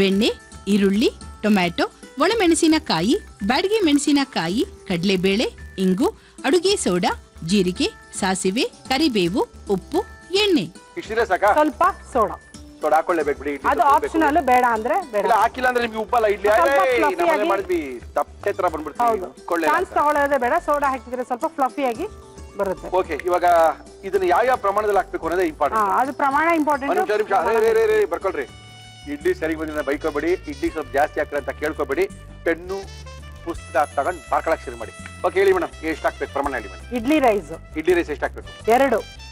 ಬೆಣ್ಣೆ, ಈರುಳ್ಳಿ, ಟೊಮ್ಯಾಟೊ, ಒಣಮೆಣಸಿನಕಾಯಿ, ಬ್ಯಾಡಗಿ ಮೆಣಸಿನಕಾಯಿ, ಕಡಲೆಬೇಳೆ, ಇಂಗು, ಅಡುಗೆ ಸೋಡಾ, ಜೀರಿಗೆ, ಸಾಸಿವೆ, ಕರಿಬೇವು, ಉಪ್ಪು, ಎಣ್ಣೆ. ಇಷ್ಟಿದ್ರೆ ಸಾಕಾ? ಸ್ವಲ್ಪ ಸೋಡಾ. ಸೋಡಾ ಹಾಕೊಳ್ಳೇಬೇಕು ಬಿಡಿ. ಅದು ಆಪ್ಷನಲ್, ಬೇಡ ಅಂದ್ರೆ ಬೇಡ. ಇಲ್ಲ, ಹಾಕಿಲ್ಲ ಅಂದ್ರೆ ನಿಮ್ಗೆ ಉಪ್ಪಲ್ಲ ಇಡ್ಲಿ. ಸ್ವಲ್ಪ fluffy ಆಗಿ ಮಾಡಿದ್ವಿ, ತಪ್ಪೆ ತರ ಬಂದ್ಬಿಡ್ತೀವಿ. ಚಾನ್ಸ್ ತಗೊಳ್ಳೋದೇ ಬೇಡ. ಸೋಡಾ ಹಾಕಿದ್ರೆ ಸ್ವಲ್ಪ ಫ್ಲಫಿ ಆಗಿ ಬರುತ್ತೆ. ಓಕೆ, ಇವಾಗ ಇದನ್ನ ಯಾವ ಪ್ರಮಾಣದಲ್ಲಿ ಹಾಕ್ಬೇಕು ಅನ್ನೋದೇ ಇಂಪಾರ್ಟೆಂಟ್. ಅದು ಪ್ರಮಾಣ ಇಂಪಾರ್ಟೆಂಟ್. ಬರ್ಕೊಳ್ರಿ. ಇಡ್ಲಿ ಸರಿ ಬಂದಿಲ್ಲ ಬೈಕೋಬೇಡಿ, ಇಡ್ಲಿ ಸ್ವಲ್ಪ ಜಾಸ್ತಿ ಹಾಕ್ರಿ ಅಂತ ಕೇಳ್ಕೊಬೇಡಿ. ಪೆನ್ನು ಪುಸ್ತಕ ತಗೊಂಡು ಬಾರ್ಕೊಳಕ್ ಶುರು ಮಾಡಿ. ಓಕೆ, ಹೇಳಿ ಮೇಡಮ್, ಎಷ್ಟು ಹಾಕ್ಬೇಕು ಪ್ರಮಾಣ ಹೇಳಿ ಮೇಡಮ್. ಇಡ್ಲಿ ರೈಸ್ ಎಷ್ಟು ಹಾಕ್ಬೇಕು?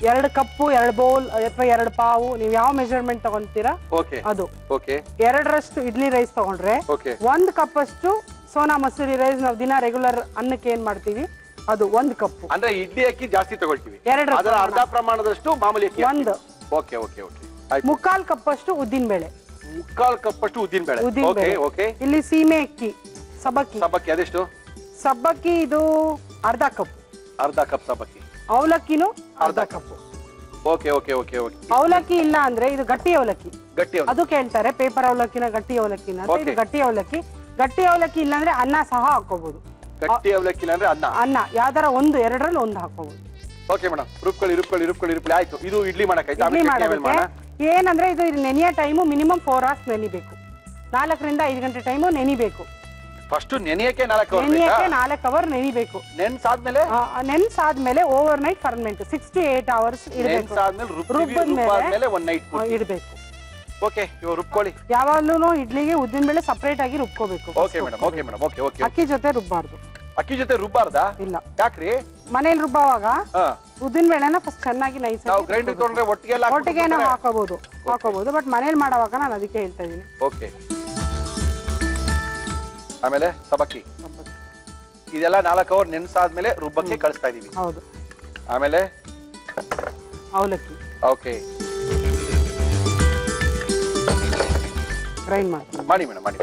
2 ಕಪ್ಪು, 2 ಬೌಲ್ ಅಥವಾ 2 ಪಾವು, ನೀವು ಯಾವ ಮೆಜರ್ಮೆಂಟ್ ತಗೊಂತೀರಾ ಓಕೆ ಅದು. ಓಕೆ, 2ರಷ್ಟು ಇಡ್ಲಿ ರೈಸ್ ತಗೊಂಡ್ರೆ ಓಕೆ 1 ಕಪ್ ಅಷ್ಟು ಸೋನಾ ಮಸೂರಿ ರೈಸ್ ನಾವು ದಿನ ರೆಗ್ಯುಲರ್ ಅನ್ನಕ್ಕೆ ಏನ್ ಮಾಡ್ತೀವಿ ಅದು 1 ಕಪ್ಪು. ಅಂದ್ರೆ ಇಡ್ಲಿ ಅಕ್ಕಿ ಜಾಸ್ತಿ ತಗೊಳ್ತೀವಿ, 2 ಅದರ ಅರ್ಧ ಪ್ರಮಾಣದಷ್ಟು ಮಾಮೂಲಿ ಅಕ್ಕಿ. 1 ಓಕೆ ಓಕೆ ಓಕೆ, 3/4 ಕಪ್ ಅಷ್ಟು ಉದ್ದಿನ ಬೇಳೆ. 3/4 ಕಪ್ ಅಷ್ಟು ಉದ್ದಿನ ಬೇಳೆ. Okay okay. ಇಲ್ಲಿ ಸೀಮೆ ಅಕ್ಕಿ, ಸಬ್ಬಕ್ಕಿ. ಸಬ್ಬಕ್ಕಿ ಅದೆಷ್ಟು? ಸಬ್ಬಕ್ಕಿ ಇದು ಅರ್ಧ ಕಪ್. ಅರ್ಧ ಕಪ್ ಸಬ್ಬಕ್ಕಿ. ಅವಲಕ್ಕಿನೂ ಅರ್ಧ cup. Okay okay okay okay. ಅವಲಕ್ಕಿ ಇಲ್ಲ ಅಂದ್ರೆ ಇದು ಗಟ್ಟಿ ಅವಲಕ್ಕಿ. ಗಟ್ಟಿ ಅವಲಕ್ಕಿ ಅದು ಕೇಳ್ತಾರೆ, ಪೇಪರ್ ಅವಲಕ್ಕಿನ ಗಟ್ಟಿ ಅವಲಕ್ಕಿನ ಅಂತ. ಇದು ಗಟ್ಟಿ ಅವಲಕ್ಕಿ. ಗಟ್ಟಿ ಅವಲಕ್ಕಿ ಇಲ್ಲ ಅಂದ್ರೆ ಅನ್ನ ಸಹ ಹಾಕೋಬಹುದು. ಗಟ್ಟಿ ಅವಲಕ್ಕಿ ಅಂದ್ರೆ ಅನ್ನ ಯಾವ್ದಾರ 2 ಒಂದು ಹಾಕೋಬಹುದು. ಓಕೆ ಮೇಡಮ್, ರುಬ್ಕೊಳ್ಳಿ. ಆಯ್ತು, ಇದು ಇಡ್ಲಿ ಮಾಡಕ್ಕೆ ಏನಂದ್ರೆ ಇದು ನೆನೆಯ ಟೈಮು ಮಿನಿಮಮ್ 4 hours ನೆನಿಬೇಕು. 4 ರಿಂದ 5 ಗಂಟೆ ಟೈಮು ನೆನಿಬೇಕು. ಫಸ್ಟ್ ನೆನೆಯಕ್ಕೆ 4 ಅವರ್ ನೆನಿಬೇಕು. ನೆನ್ಸಾದ್ಮೇಲೆ overnight ferment 6 to 8 hours ಇಡಬೇಕು. ಓಕೆ, ಇವಾಗ ರುಬ್ಕೊಳ್ಳಿ. ಯಾವಾಗ್ಲೂ ಇಡ್ಲಿಗೆ ಉದ್ದಿನ ಬೇಳೆ ಸಪರೇಟ್ ಆಗಿ ರುಬ್ಕೋಬೇಕು. Okay madam, okay madam, okay okay. ಅಕ್ಕಿ ಜೊತೆ ರುಬ್ಬಾರ್ದು. ಅಕ್ಕಿ ಜೊತೆ ರುಬ್ಬಾರ್ದಾ? ಇಲ್ಲ. ಯಾಕ್ರಿ? ಮನೇಲಿ ರುಬ್ಬಾವಾಗ ಉದ್ದಿನ ಬೇಳೆನ ಫಸ್ಟ್ ಚೆನ್ನಾಗಿ ನೈಸ್ ನಾವು ಗ್ರೈಂಡರ್ ತಗೊಂಡ್ರೆ ಒಟ್ಟಿಗೆ ಹಾಕೋಬಹುದು. ಬಟ್ ಮನೇಲಿ ಮಾಡುವಾಗ ನಾನು ಅದಕ್ಕೆ ಹೇಳ್ತಾ ಇದೀನಿ. ಓಕೆ. ಆಮೇಲೆ ಸಬ್ಬಕ್ಕಿ, ಇದೆಲ್ಲ 4 ಅವರ್ ನೆನ್ಸಾದ್ಮೇಲೆ ರುಬ್ಬಕ್ಕೆ ಕಳಿಸ್ತಾ ಇದೀವಿ. ಹೌದು. ಆಮೇಲೆ ಅವಲಕ್ಕಿ. ಓಕೆ, ಗ್ರೈಂಡ್ ಮಾಡಿ ಮೇಡಮ್, ಮಾಡಿ.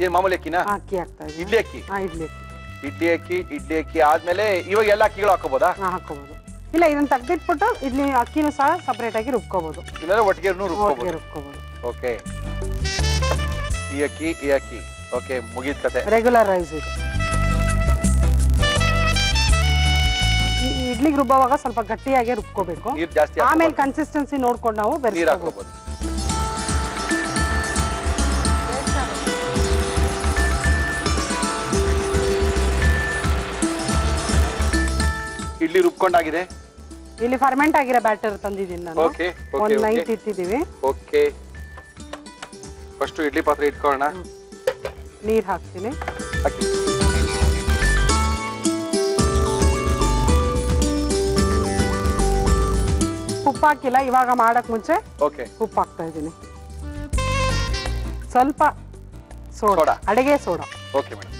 ಏನ್ ಮಾಮೂಲಿ ಅಕ್ಕಿನ? ಅಕ್ಕಿ ಹಾಕ್ತಾ ಇದ್ದೀನಿ. ಇಡ್ಲಿ ಅಕ್ಕಿ. ಇಡ್ಲಿ ಅಕ್ಕಿ ಆದ್ಮೇಲೆ ಇವಾಗ ಎಲ್ಲ ಅಕ್ಕಿಗಳು ಹಾಕೋಬಹುದಾ? ಹಾಕೋಬಹುದು. ಇಲ್ಲ, ಇದನ್ನ ತೆಗೆದಿಟ್ಬಿಟ್ಟು ಇಡ್ಲಿ ಅಕ್ಕಿನೂ ಸಹ ಸಪರೇಟ್ ಆಗಿ ರುಬ್ಕೋಬಹುದು. ಇಲ್ಲ ಒಟ್ಟಿಗೆ ರುಬ್ಕೋಬಹುದು. ಓಕೆ, ಈ ಅಕ್ಕಿ. ಓಕೆ, ಮುಗಿದ ಕತೆ. ರೆಗ್ಯುಲರ್ ರೈಸ್ ಇದು. ಇಡ್ಲಿಗೆ ರುಬ್ಬುವಾಗ ಸ್ವಲ್ಪ ಗಟ್ಟಿಯಾಗಿ ರುಬ್ಕೋಬೇಕು. ನೀರು ಜಾಸ್ತಿ ಆಮೇಲೆ ಕನ್ಸಿಸ್ಟೆನ್ಸಿ ನೋಡ್ಕೊಂಡು ನಾವು ನೀರು ಬೆರೆಸ್ಕೋಬಹುದು. ಹಾಕೋಬಹುದು. ಇಡ್ಲಿ ರುಬ್ಕೊಂಡಾಗಿದೆ. ಇಲ್ಲಿ ಫರ್ಮೆಂಟ್ ಆಗಿರೋ ಬ್ಯಾಟರ್ ತಂದಿದ್ದೀನಿ ನಾನು. ಓಕೆ ಒಂದು ನೈಟ್ ಇಟ್ಟಿದ್ದೀವಿ. ಓಕೆ, ಫಸ್ಟ್ ಇಡ್ಲಿ ಪಾತ್ರೆ ಇಟ್ಕೊಳ್ಳೋಣ. ನೀರು ಹಾಕ್ತೀನಿ. ಹಾಕಿ. ಉಪ್ಪು ಹಾಕಿಲ್ಲ, ಇವಾಗ ಮಾಡಕ್ ಮುಂಚೆ ಓಕೆ, ಉಪ್ಪು ಹಾಕ್ತಾ ಇದ್ದೀನಿ. ಸ್ವಲ್ಪ ಸೋಡಾ, ಸೋಡಾ. ಅಡಿಗೆ ಸೋಡಾ. Okay madam.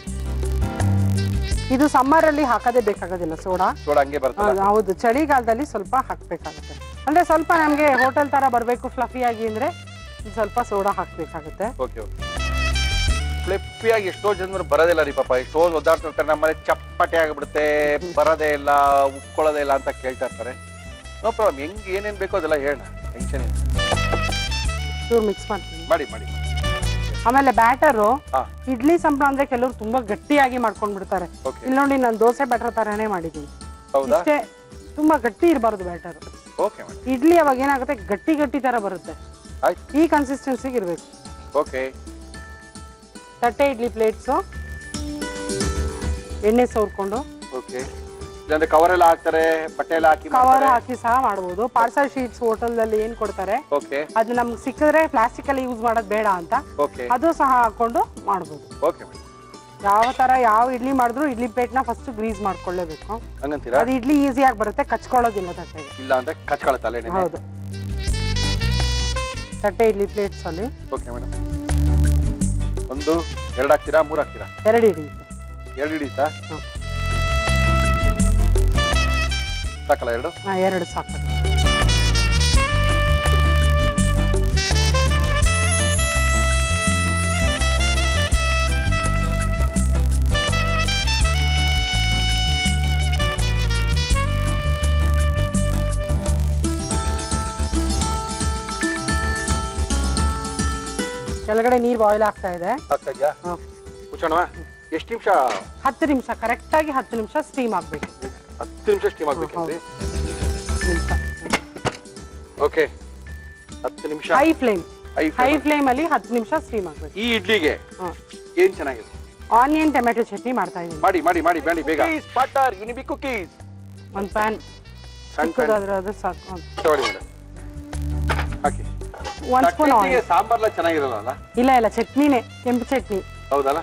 ಇದು ಸಮ್ಮರ್ ಅಲ್ಲಿ ಹಾಕದೇ ಬೇಕಾಗೋದಿಲ್ಲ ಸೋಡಾ. ಸೋಡಾ ಹಂಗೆ ಬರ್ತದೆ. ಹೌದು, ಚಳಿಗಾಲದಲ್ಲಿ ಸ್ವಲ್ಪ ಹಾಕ್ಬೇಕಾಗುತ್ತೆ. ಅಂದ್ರೆ ಸ್ವಲ್ಪ ನಮ್ಗೆ ಹೋಟೆಲ್ ತರ ಬರ್ಬೇಕು ಫ್ಲಫಿ ಆಗಿ ಅಂದ್ರೆ ಸ್ವಲ್ಪ ಸೋಡಾ ಹಾಕ್ಬೇಕಾಗುತ್ತೆ. Okay okay. ಫ್ಲಿಪ್ಪಿಯಾಗಿ ಎಷ್ಟೋ ಜನರು ಬರೋದಿಲ್ಲ ರೀ ಪಾಪ, ಎಷ್ಟೋ ಒದ್ದಾಡ್ತಿರ್ತಾರೆ. ನಮ್ಮನೆ ಚಪ್ಪಟೆ ಆಗಿಬಿಡುತ್ತೆ, ಬರೋದೇ ಇಲ್ಲ, ಉಪ್ಕೊಳ್ಳೋದೇ ಇಲ್ಲ ಅಂತ ಕೇಳ್ತಾ ಇರ್ತಾರೆ. ನೋ ಪ್ರಾಬ್ಲಮ್, ಹೆಂಗ್ ಏನೇನ್ ಬೇಕೋ ಅದೆಲ್ಲ ಹೇಳೋಣ, ಟೆನ್ಷನ್ ಇಲ್ಲ. ಚೂರು ಮಿಕ್ಸ್ ಮಾಡ್ತೀನಿ. ಮಾಡಿ ಮಾಡಿ. ಆಮೇಲೆ ಬ್ಯಾಟರು ಹಾ. ಇಡ್ಲಿ ಸಂಬಳ ಅಂದ್ರೆ ಕೆಲವರು ತುಂಬಾ ಗಟ್ಟಿಯಾಗಿ ಮಾಡ್ಕೊಂಡ್ ಬಿಡ್ತಾರೆ. Okay. ಇಲ್ಲಿ ನೋಡಿ ನಾನು ದೋಸೆ ಬ್ಯಾಟರ್ ತರಾನೇ ಮಾಡಿದ್ದೀನಿ. ಹೌದಾ? ಇಷ್ಟೇ, ತುಂಬಾ ಗಟ್ಟಿ ಇರಬಾರ್ದು ಬ್ಯಾಟರ್. Okay madam. ಇಡ್ಲಿ ಅವಾಗ ಏನಾಗುತ್ತೆ, ಗಟ್ಟಿ ಗಟ್ಟಿ ತರ ಬರುತ್ತೆ. ಆಯ್ತು. ಈ ಕನ್ಸಿಸ್ಟೆನ್ಸಿಗೆ ಇರ್ಬೇಕು. ಓಕೆ. ತಟ್ಟೆ ಇಡ್ಲಿ ಪ್ಲೇಟ್ಸು ಎಣ್ಣೆ ಸವರ್ಕೊಂಡು. ಓಕೆ. ಇಲ್ಲಾಂದ್ರೆ ಕವರ್ ಎಲ್ಲ ಹಾಕ್ತಾರೆ, ಬಟ್ಟೆ ಎಲ್ಲ ಹಾಕಿ ಕವರ್ ಹಾಕಿ ಸಹ ಮಾಡಬಹುದು. ಪಾರ್ಸಲ್ ಶೀಟ್ಸ್ ಹೋಟೆಲ್ದಲ್ಲಿ ಏನ್ ಕೊಡ್ತಾರೆ, ಓಕೆ ಅದು ನಮ್ಗೆ ಸಿಕ್ಕಿದ್ರೆ ಪ್ಲಾಸ್ಟಿಕ್ ಅಲ್ಲಿ ಯೂಸ್ ಮಾಡೋದು ಬೇಡ ಅಂತ, ಓಕೆ ಅದು ಸಹ ಹಾಕೊಂಡು ಮಾಡಬಹುದು. Okay madam. ಯಾವ ತರ ಯಾವ ಇಡ್ಲಿ ಮಾಡಿದ್ರು ಇಡ್ಲಿ ಪ್ಲೇಟ್ ನ ಫಸ್ಟ್ ಗ್ರೀಸ್ ಮಾಡ್ಕೊಳ್ಳೇಬೇಕು. ಹಂಗಂತೀರಾ? ಅದು ಇಡ್ಲಿ ಈಸಿಯಾಗಿ ಬರುತ್ತೆ, ಕಚ್ಕೊಳ್ಳೋದಿಲ್ಲ ತಟ್ಟೆಗೆ. ಇಲ್ಲ ಅಂದ್ರೆ ಕಚ್ಕೊಳತ್ತೆ ಅಲ್ಲೇನೆ. ಹೌದು. ತಟ್ಟೆ ಇಡ್ಲಿ ಪ್ಲೇಟ್ಸ್ ಅಲ್ಲಿ ಓಕೆ ಮೇಡಮ್. ಒಂದು, ಎರಡು ಹಾಕ್ತೀರಾ, ಮೂರು ಹಾಕ್ತೀರಾ? ಎರಡು ಇಡಿ. ಎರಡು ಹಿಡಿತಾ? ಸಾಕಲ್ಲ ಎರಡು? ಎರಡು ಸಾಕು. ಕೆಳಗಡೆ ನೀರು ಬಾಯ್ಲ್ ಆಗ್ತಾ ಇದೆ. ಆಗ್ತಾ ಇದೆಯಾ? ಮುಚ್ಚೋಣವಾ? ಎಷ್ಟು ನಿಮಿಷ? 10 ನಿಮಿಷ, ಕರೆಕ್ಟ್ ಆಗಿ 10 ನಿಮಿಷ ಸ್ಟೀಮ್ ಆಗ್ಬೇಕು. 10 ನಿಮಿಷ ಸ್ಟೀಮ್ ಆಗ್ಬೇಕಂದ್ರೆ? ಓಕೆ, 10 ನಿಮಿಷ ಹೈ ಫ್ಲೇಮ್. ಹೈ ಫ್ಲೇಮ್ ಅಲ್ಲಿ 10 ನಿಮಿಷ ಸ್ಟೀಮ್ ಆಗ್ಬೇಕು. ಈ ಇಡ್ಲಿಗೆ ಏನ್ ಚೆನ್ನಾಗಿದೆ? ಆನಿಯನ್ ಟೊಮೆಟೊ ಚಟ್ನಿ ಮಾಡ್ತಾ ಇದ್ದೀನಿ. ಮಾಡಿ ಮಾಡಿ ಮಾಡಿ ಮಾಡಿ ಬೇಗ. Butter Unibic cookies. ಒಂದು ಪ್ಯಾನ್ ಚಿಕ್ಕದಾದ್ರೆ ಅದು ಸಾಕು. ತಗೊಳ್ಳಿ ಮೇಡಮ್, ಹಾಕಿ. 1 ಸ್ಪೂನ್ ಆಯಿಲ್. ಸಾಂಬಾರ್ಲ ಚೆನ್ನಾಗಿರಲ್ಲ? ಇಲ್ಲ ಚಟ್ನಿನೇ, ಕೆಂಪು ಚಟ್ನಿ. ಹೌದಲ್ಲ?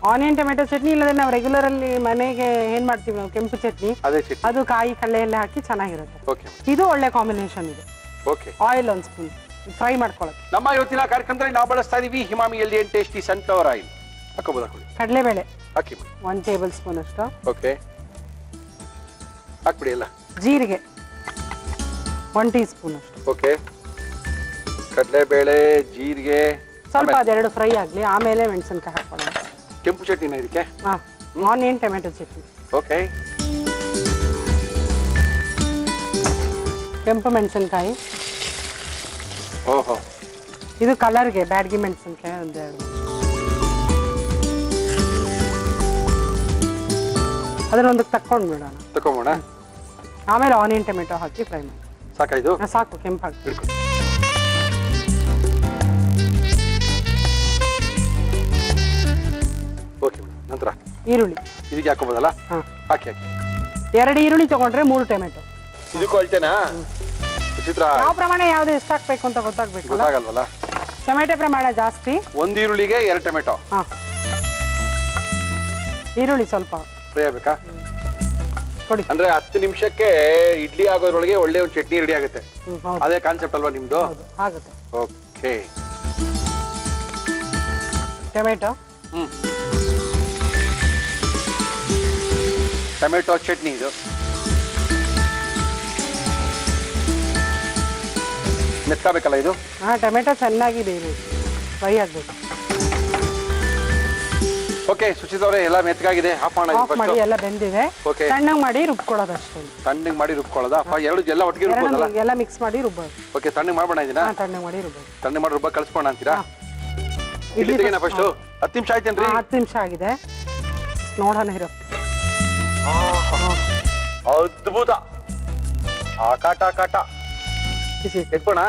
ಆನಿಯನ್ ಟೊಮೆಟೊ ಚಟ್ನಿ ಇಲ್ಲದ್ರೆ ನಾವು ರೆಗ್ಯುಲರ್ ಅಲ್ಲಿ ಮನೆಗೆ ಏನ್ ಮಾಡ್ತೀವಿ ನಾವು, ಕೆಂಪು ಚಟ್ನಿ, ಅದೇ ಚಟ್ನಿ. ಅದು ಕಾಯಿ ಕಳ್ಳೆ ಎಲ್ಲ ಹಾಕಿ ಚೆನ್ನಾಗಿರುತ್ತೆ. ಓಕೆ, ಇದು ಒಳ್ಳೆ ಕಾಂಬಿನೇಷನ್ ಇದೆ. ಓಕೆ. ಆಯಿಲ್ 1 ಸ್ಪೂನ್ ಫ್ರೈ ಮಾಡ್ಕೊಳ್ಳೋದು. ನಮ್ಮ ಇವತ್ತಿನ ಕಾರ್ಯಕ್ರಮದಲ್ಲಿ ನಾವು ಬಳಸ್ತಾ ಇದೀವಿ Emami healthy and tasty sunflower oil. ಹಾಕೋಬೋದಾ? ಕಡಲೆಬೇಳೆ ಹಾಕಿ 1 ಟೇಬಲ್ ಸ್ಪೂನ್ ಅಷ್ಟು. ಓಕೆ, ಹಾಕ್ಬಿಡಿ ಎಲ್ಲ. ಜೀರಿಗೆ 1 ಟೀ ಸ್ಪೂನ್ ಅಷ್ಟು. ಓಕೆ, ಕಡಲೆಬೇಳೆ, ಜೀರಿಗೆ, ಸ್ವಲ್ಪ ಅದೆರಡು ಫ್ರೈ ಆಗ್ಲಿ, ಆಮೇಲೆ ಮೆಣಸಿನಕಾಯಿ ಹಾಕೊಳ್ಳೋಣ. ಕೆಂಪು ಚಟ್ನಿನ ಇದಕ್ಕೆ? Onion tomato chutney. ಓಕೆ, ಕೆಂಪು ಮೆಣಸಿನಕಾಯಿ. ಓಹೋ, ಇದು ಕಲರ್ಗೆ ಬ್ಯಾಡಗಿ ಮೆಣಸಿನಕಾಯಿ ಒಂದೆರಡು. ಅದನ್ನೊಂದಕ್ಕೆ ತಕ್ಕೊಂಡು ಬಿಡೋಣ. ತಕೊಂಬೋಣ. ಆಮೇಲೆ ಆನಿಯನ್ ಟೊಮೆಟೊ ಹಾಕಿ ಫ್ರೈ ಮಾಡಿ. ಸಾಕಾಯ್ತು? ಸಾಕು, ಕೆಂಪು ಹಾಕಿ. ಓಕೆ, ನಂತರ ಈರುಳ್ಳಿ ಇದಕ್ಕೆ ಹಾಕೋಬೋದಲ್ಲ? ಹಾಕಿ ಹಾಕಿ. 2 ಈರುಳ್ಳಿ ತಗೊಂಡ್ರೆ 3 ಟೊಮೆಟೊ. ಇದಕ್ಕೂ ಅಳ್ತೇನಾ? ವಿಚಿತ್ರ. ಯಾವ ಪ್ರಮಾಣ ಯಾವ್ದು ಎಷ್ಟು ಹಾಕ್ಬೇಕು ಅಂತ ಗೊತ್ತಾಗ್ಬೇಕು. ಗೊತ್ತಾಗಲ್ವಲ್ಲ? ಟೊಮೆಟೊ ಪ್ರಮಾಣ ಜಾಸ್ತಿ. 1 ಈರುಳ್ಳಿಗೆ 2 ಟೊಮೆಟೊ. ಈರುಳ್ಳಿ ಸ್ವಲ್ಪ ಫ್ರೈ ಆಗ್ಬೇಕಾ? ಕೊಡಿ. ಅಂದ್ರೆ 10 ನಿಮಿಷಕ್ಕೆ ಇಡ್ಲಿ ಆಗೋದ್ರೊಳಗೆ ಒಳ್ಳೆ ಒಂದು ಚಟ್ನಿ ರೆಡಿ ಆಗುತ್ತೆ. ಅದೇ ಕಾನ್ಸೆಪ್ಟ್ ಅಲ್ವಾ ನಿಮ್ದು? ಆಗುತ್ತೆ. Okay, tomato. ಟೊಮೆಟೊ ಚಟ್ನಿ ಇದು. ಮೆತ್ಕೋಬೇಕಲ್ಲ ಇದು? ಟೊಮೆಟೊ ಚೆನ್ನಾಗಿ ಬೇಯಬೇಕು, ಫ್ರೈ ಆಗ್ಬೇಕು. ಓಕೆ, ಸುಚಿತ್ ಅವರೇ, ಎಲ್ಲ ಮೆತ್ತಗಾಗಿದೆ. ಆಫ್ ಮಾಡಿ, ಎಲ್ಲ ಬೆಂದಿದೆ. ಓಕೆ, ತಣ್ಣಗೆ ಮಾಡಿ ರುಬ್ಕೊಳ್ಳೋದು ಅಷ್ಟೇ. ತಣ್ಣಗೆ ಮಾಡಿ ರುಬ್ಕೊಳ್ಳೋದಾ? ಎರಡು ಎಲ್ಲ ಒಟ್ಟಿಗೆ ರುಬ್ಬೋದಲ್ಲ? ಎಲ್ಲ ಮಿಕ್ಸ್ ಮಾಡಿ ರುಬ್ಬೋದು. ಓಕೆ, ತಣ್ಣಗೆ ಮಾಡ್ಬೋಣ ಇದನ್ನ? ತಣ್ಣಗೆ ಮಾಡಿ ರುಬ್ಬೋದು. ತಣ್ಣಗೆ ಮಾಡಿ ರುಬ್ಬ ಕಳಿಸ್ಬೋಣ ಅಂತೀರಾ? ಇಡ್ಲಿ ತೆಗೆನ ಫಸ್ಟ್. 10 ನಿಮಿಷ ಆಯ್ತೇನ್ರಿ? 10 ನಿಮಿಷ ಆಗಿದೆ, ನೋಡೋಣ ಇರೋ. ಅದ್ಭುತ. ಕಾಟ ಬಿಸಿ ಎತ್ಕೋಣ.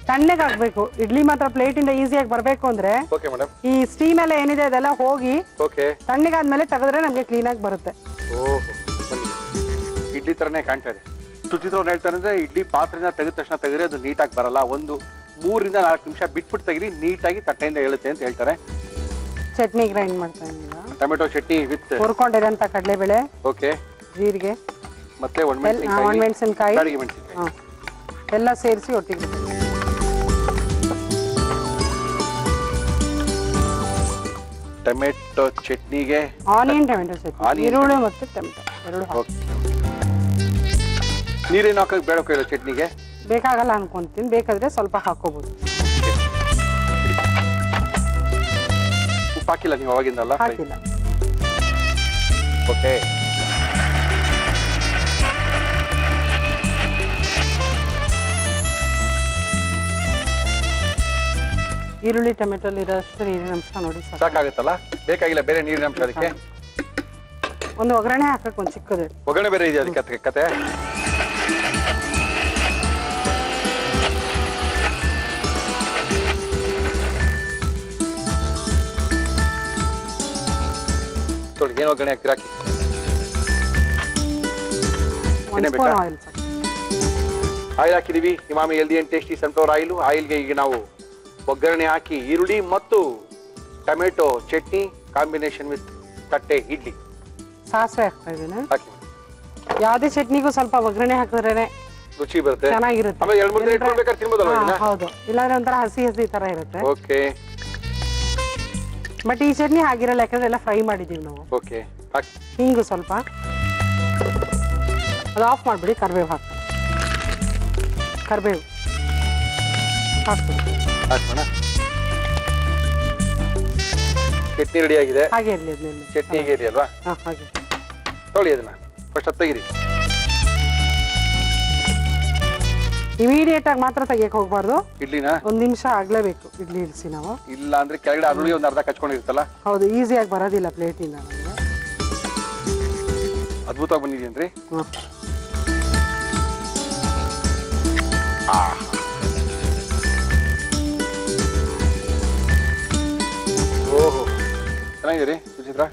ತಣ್ಣಗೆ ಆಗ್ಬೇಕು. ಇಡ್ಲಿ ಮಾತ್ರ ಪ್ಲೇಟ್ ಇಂದ ಈಸಿಯಾಗಿ ಬರ್ಬೇಕು ಅಂದ್ರೆ ಓಕೆ ಮೇಡಮ್. ಈ ಸ್ಟೀಮ್ ಎಲ್ಲ ಏನಿದೆ ಅದೆಲ್ಲ ಹೋಗಿ ಓಕೆ. ತಣ್ಣಗಾದ್ಮೇಲೆ ತೆಗೆದ್ರೆ ನಮ್ಗೆ ಕ್ಲೀನ್ ಆಗಿ ಬರುತ್ತೆ. ಓಹೋ, ಬನ್ನಿ. ಇಡ್ಲಿ ತರನೇ ಕಾಣ್ತಾ ಇದೆ. ಸುಚಿತ್ರ ಅವ್ರು ಹೇಳ್ತಾರೆ ಅಂದ್ರೆ ಇಡ್ಲಿ ಪಾತ್ರೆನ ತೆಗೆದ ತಕ್ಷಣ ತೆಗೆದ್ರೆ ಅದು ನೀಟಾಗಿ ಬರಲ್ಲ. ಒಂದು 3 ರಿಂದ 4 ನಿಮಿಷ ಬಿಟ್ಬಿಟ್ಟು ತೆಗಿರಿ, ನೀಟಾಗಿ ತಟ್ಟೆಯಿಂದ ಹೇಳುತ್ತೆ ಅಂತ ಹೇಳ್ತಾರೆ. ಚಟ್ನಿ ಗ್ರೈಂಡ್ ಮಾಡ್ತಾ ಇದ್ದೀವಿ. ಟೊಮೆಟೊ ಚಟ್ನಿ ವಿತ್ ಹುರ್ಕೊಂಡಿರೋಂಥ ಕಡಲೆಬೇಳೆ, ಓಕೆ, ಜೀರಿಗೆ ಮತ್ತೆ ಒಣಮೆಣಸಿನಕಾಯಿ, ಬ್ಯಾಡಗಿ ಮೆಣಸಿನಕಾಯಿ ಎಲ್ಲ ಸೇರಿಸಿ ಒಟ್ಟಿಗೆ. ಟೊಮೆಟೊ ಚಟ್ನಿಗೆ ಆನಿಯನ್ ಟೊಮೆಟೊ ಚಟ್ನಿ, ಈರುಳ್ಳಿ ಮತ್ತು ಟೊಮೆಟೊ ಎರಡು ಹಾಕಿ. ನೀರೇನು ಹಾಕಕ್ ಬೇಡ ಇಲ್ಲ ಚಟ್ನಿಗೆ? ಬೇಕಾಗಲ್ಲ ಅನ್ಕೊಂತೀನಿ, ಬೇಕಾದ್ರೆ ಸ್ವಲ್ಪ ಹಾಕೋಬಹುದು. ಉಪ್ಪು ಹಾಕಿಲ್ಲ ನೀವು ಅವಾಗಿಂದಲ್ಲ? ಹಾಕಿಲ್ಲ. ಓಕೆ. ಈರುಳ್ಳಿ ಟೊಮೆಟೊ ಇರೋಷ್ಟು ನೀರಿನ ಅಂಶ ನೋಡಿ ಸಾಕಾಗುತ್ತಲ್ಲ? ಬೇಕಾಗಿಲ್ಲ ಬೇರೆ ನೀರಿನ ಅಂಶ ಅದಕ್ಕೆ? ಒಂದು ಒಗ್ಗರಣೆ ಹಾಕಬೇಕು, ಒಂದು ಚಿಕ್ಕದು ಒಗ್ಗರಣೆ ಬೇರೆ ಇದೆ ಅದಕ್ಕೆ ಕತೆ. ಏನು ಒಗ್ಗರಣೆ ಹಾಕ್ತೀರಾ? ಆಯಿಲ್ ಹಾಕಿದೀವಿ. Emami healthy and tasty sunflower oil. ಆಯಿಲ್ಗೆ ಈಗ ನಾವು ಒಗ್ಗರಣೆ ಹಾಕಿ ಈರುಳ್ಳಿ ಮತ್ತು ಟೊಮೆಟೊ ಚಟ್ನಿ ಕಾಂಬಿನೇಷನ್ ವಿತ್ ತಟ್ಟೆ ಇಡ್ಲಿ. ಸಾಸಿವೆ ಹಾಕ್ತಾ ಇದ್ದೀನಿ. ಹಾಕಿ. ಯಾವುದೇ ಚಟ್ನಿಗೂ ಸ್ವಲ್ಪ ಒಗ್ಗರಣೆ ಹಾಕಿದ್ರೆ ರುಚಿ ಬರುತ್ತೆ, ಚೆನ್ನಾಗಿರುತ್ತೆ. ಆಮೇಲೆ 2-3 ದಿನ ಇಟ್ಕೊಳ್ಬೇಕಾದ್ರೆ ತಿನ್ಬೋದಲ್ವಾ ಇದನ್ನ? ಹೌದು, ಇಲ್ಲಾಂದ್ರೆ ಒಂಥರ ಹಸಿ ತರ ಇರುತ್ತೆ. ಓಕೆ. ಬಟ್ ಈ ಚಟ್ನಿ ಹಾಗಿರಲ್ಲ, ಯಾಕಂದ್ರೆ ಎಲ್ಲ ಫ್ರೈ ಮಾಡಿದೀವಿ ನಾವು. ಓಕೆ, ಹಾಕಿ. ಹಿಂಗು ಸ್ವಲ್ಪ ಅದು ಆಫ್ ಮಾಡ್ಬಿಡಿ. ಕರಿಬೇವು ಹಾಕ್ತಾರೆ, ಕರಿಬೇವು ಹಾಕ್ತೀವಿ. ಹಾಕೋಣ. ಚಟ್ನಿ ರೆಡಿ ಆಗಿದೆ. ಹಾಗೆ ಇರಲಿ, ಅದನ್ನೆಲ್ಲ ಚಟ್ನಿ ಹೇಗೆ ಇದೆ ಅಲ್ವಾ? ಹಾಗೆ ತೊಳಿ ಅದನ್ನ ಫಸ್ಟ್ ತೆಗಿರಿ. ಇಮಿಡಿಯೇಟ್ ಆಗಿ ಮಾತ್ರ ತೆಗಿಯಕ್ ಹೋಗ್ಬಾರ್ದು. ಇಡ್ಲಿನ 1 ನಿಮಿಷ ಆಗ್ಲೇಬೇಕು ಇಡ್ಲಿ ಇಳಿಸಿ ನಾವು. ಇಲ್ಲ ಅಂದ್ರೆ ಕೆಳಗಡೆ ಅರುಳಿ ಒಂದು ಅರ್ಧ ಕಚ್ಕೊಂಡಿರುತ್ತಲ್ಲ? ಹೌದು, ಈಸಿಯಾಗಿ ಬರೋದಿಲ್ಲ ಪ್ಲೇಟಿಂದ ನಮಗೆ. ಅದ್ಭುತವಾಗಿ ಬಂದಿದೆಯೇನ್ರಿ? ಓಹೋ, ಚೆನ್ನಾಗಿದೆ ರೀ ಸುಚಿತ್ರ.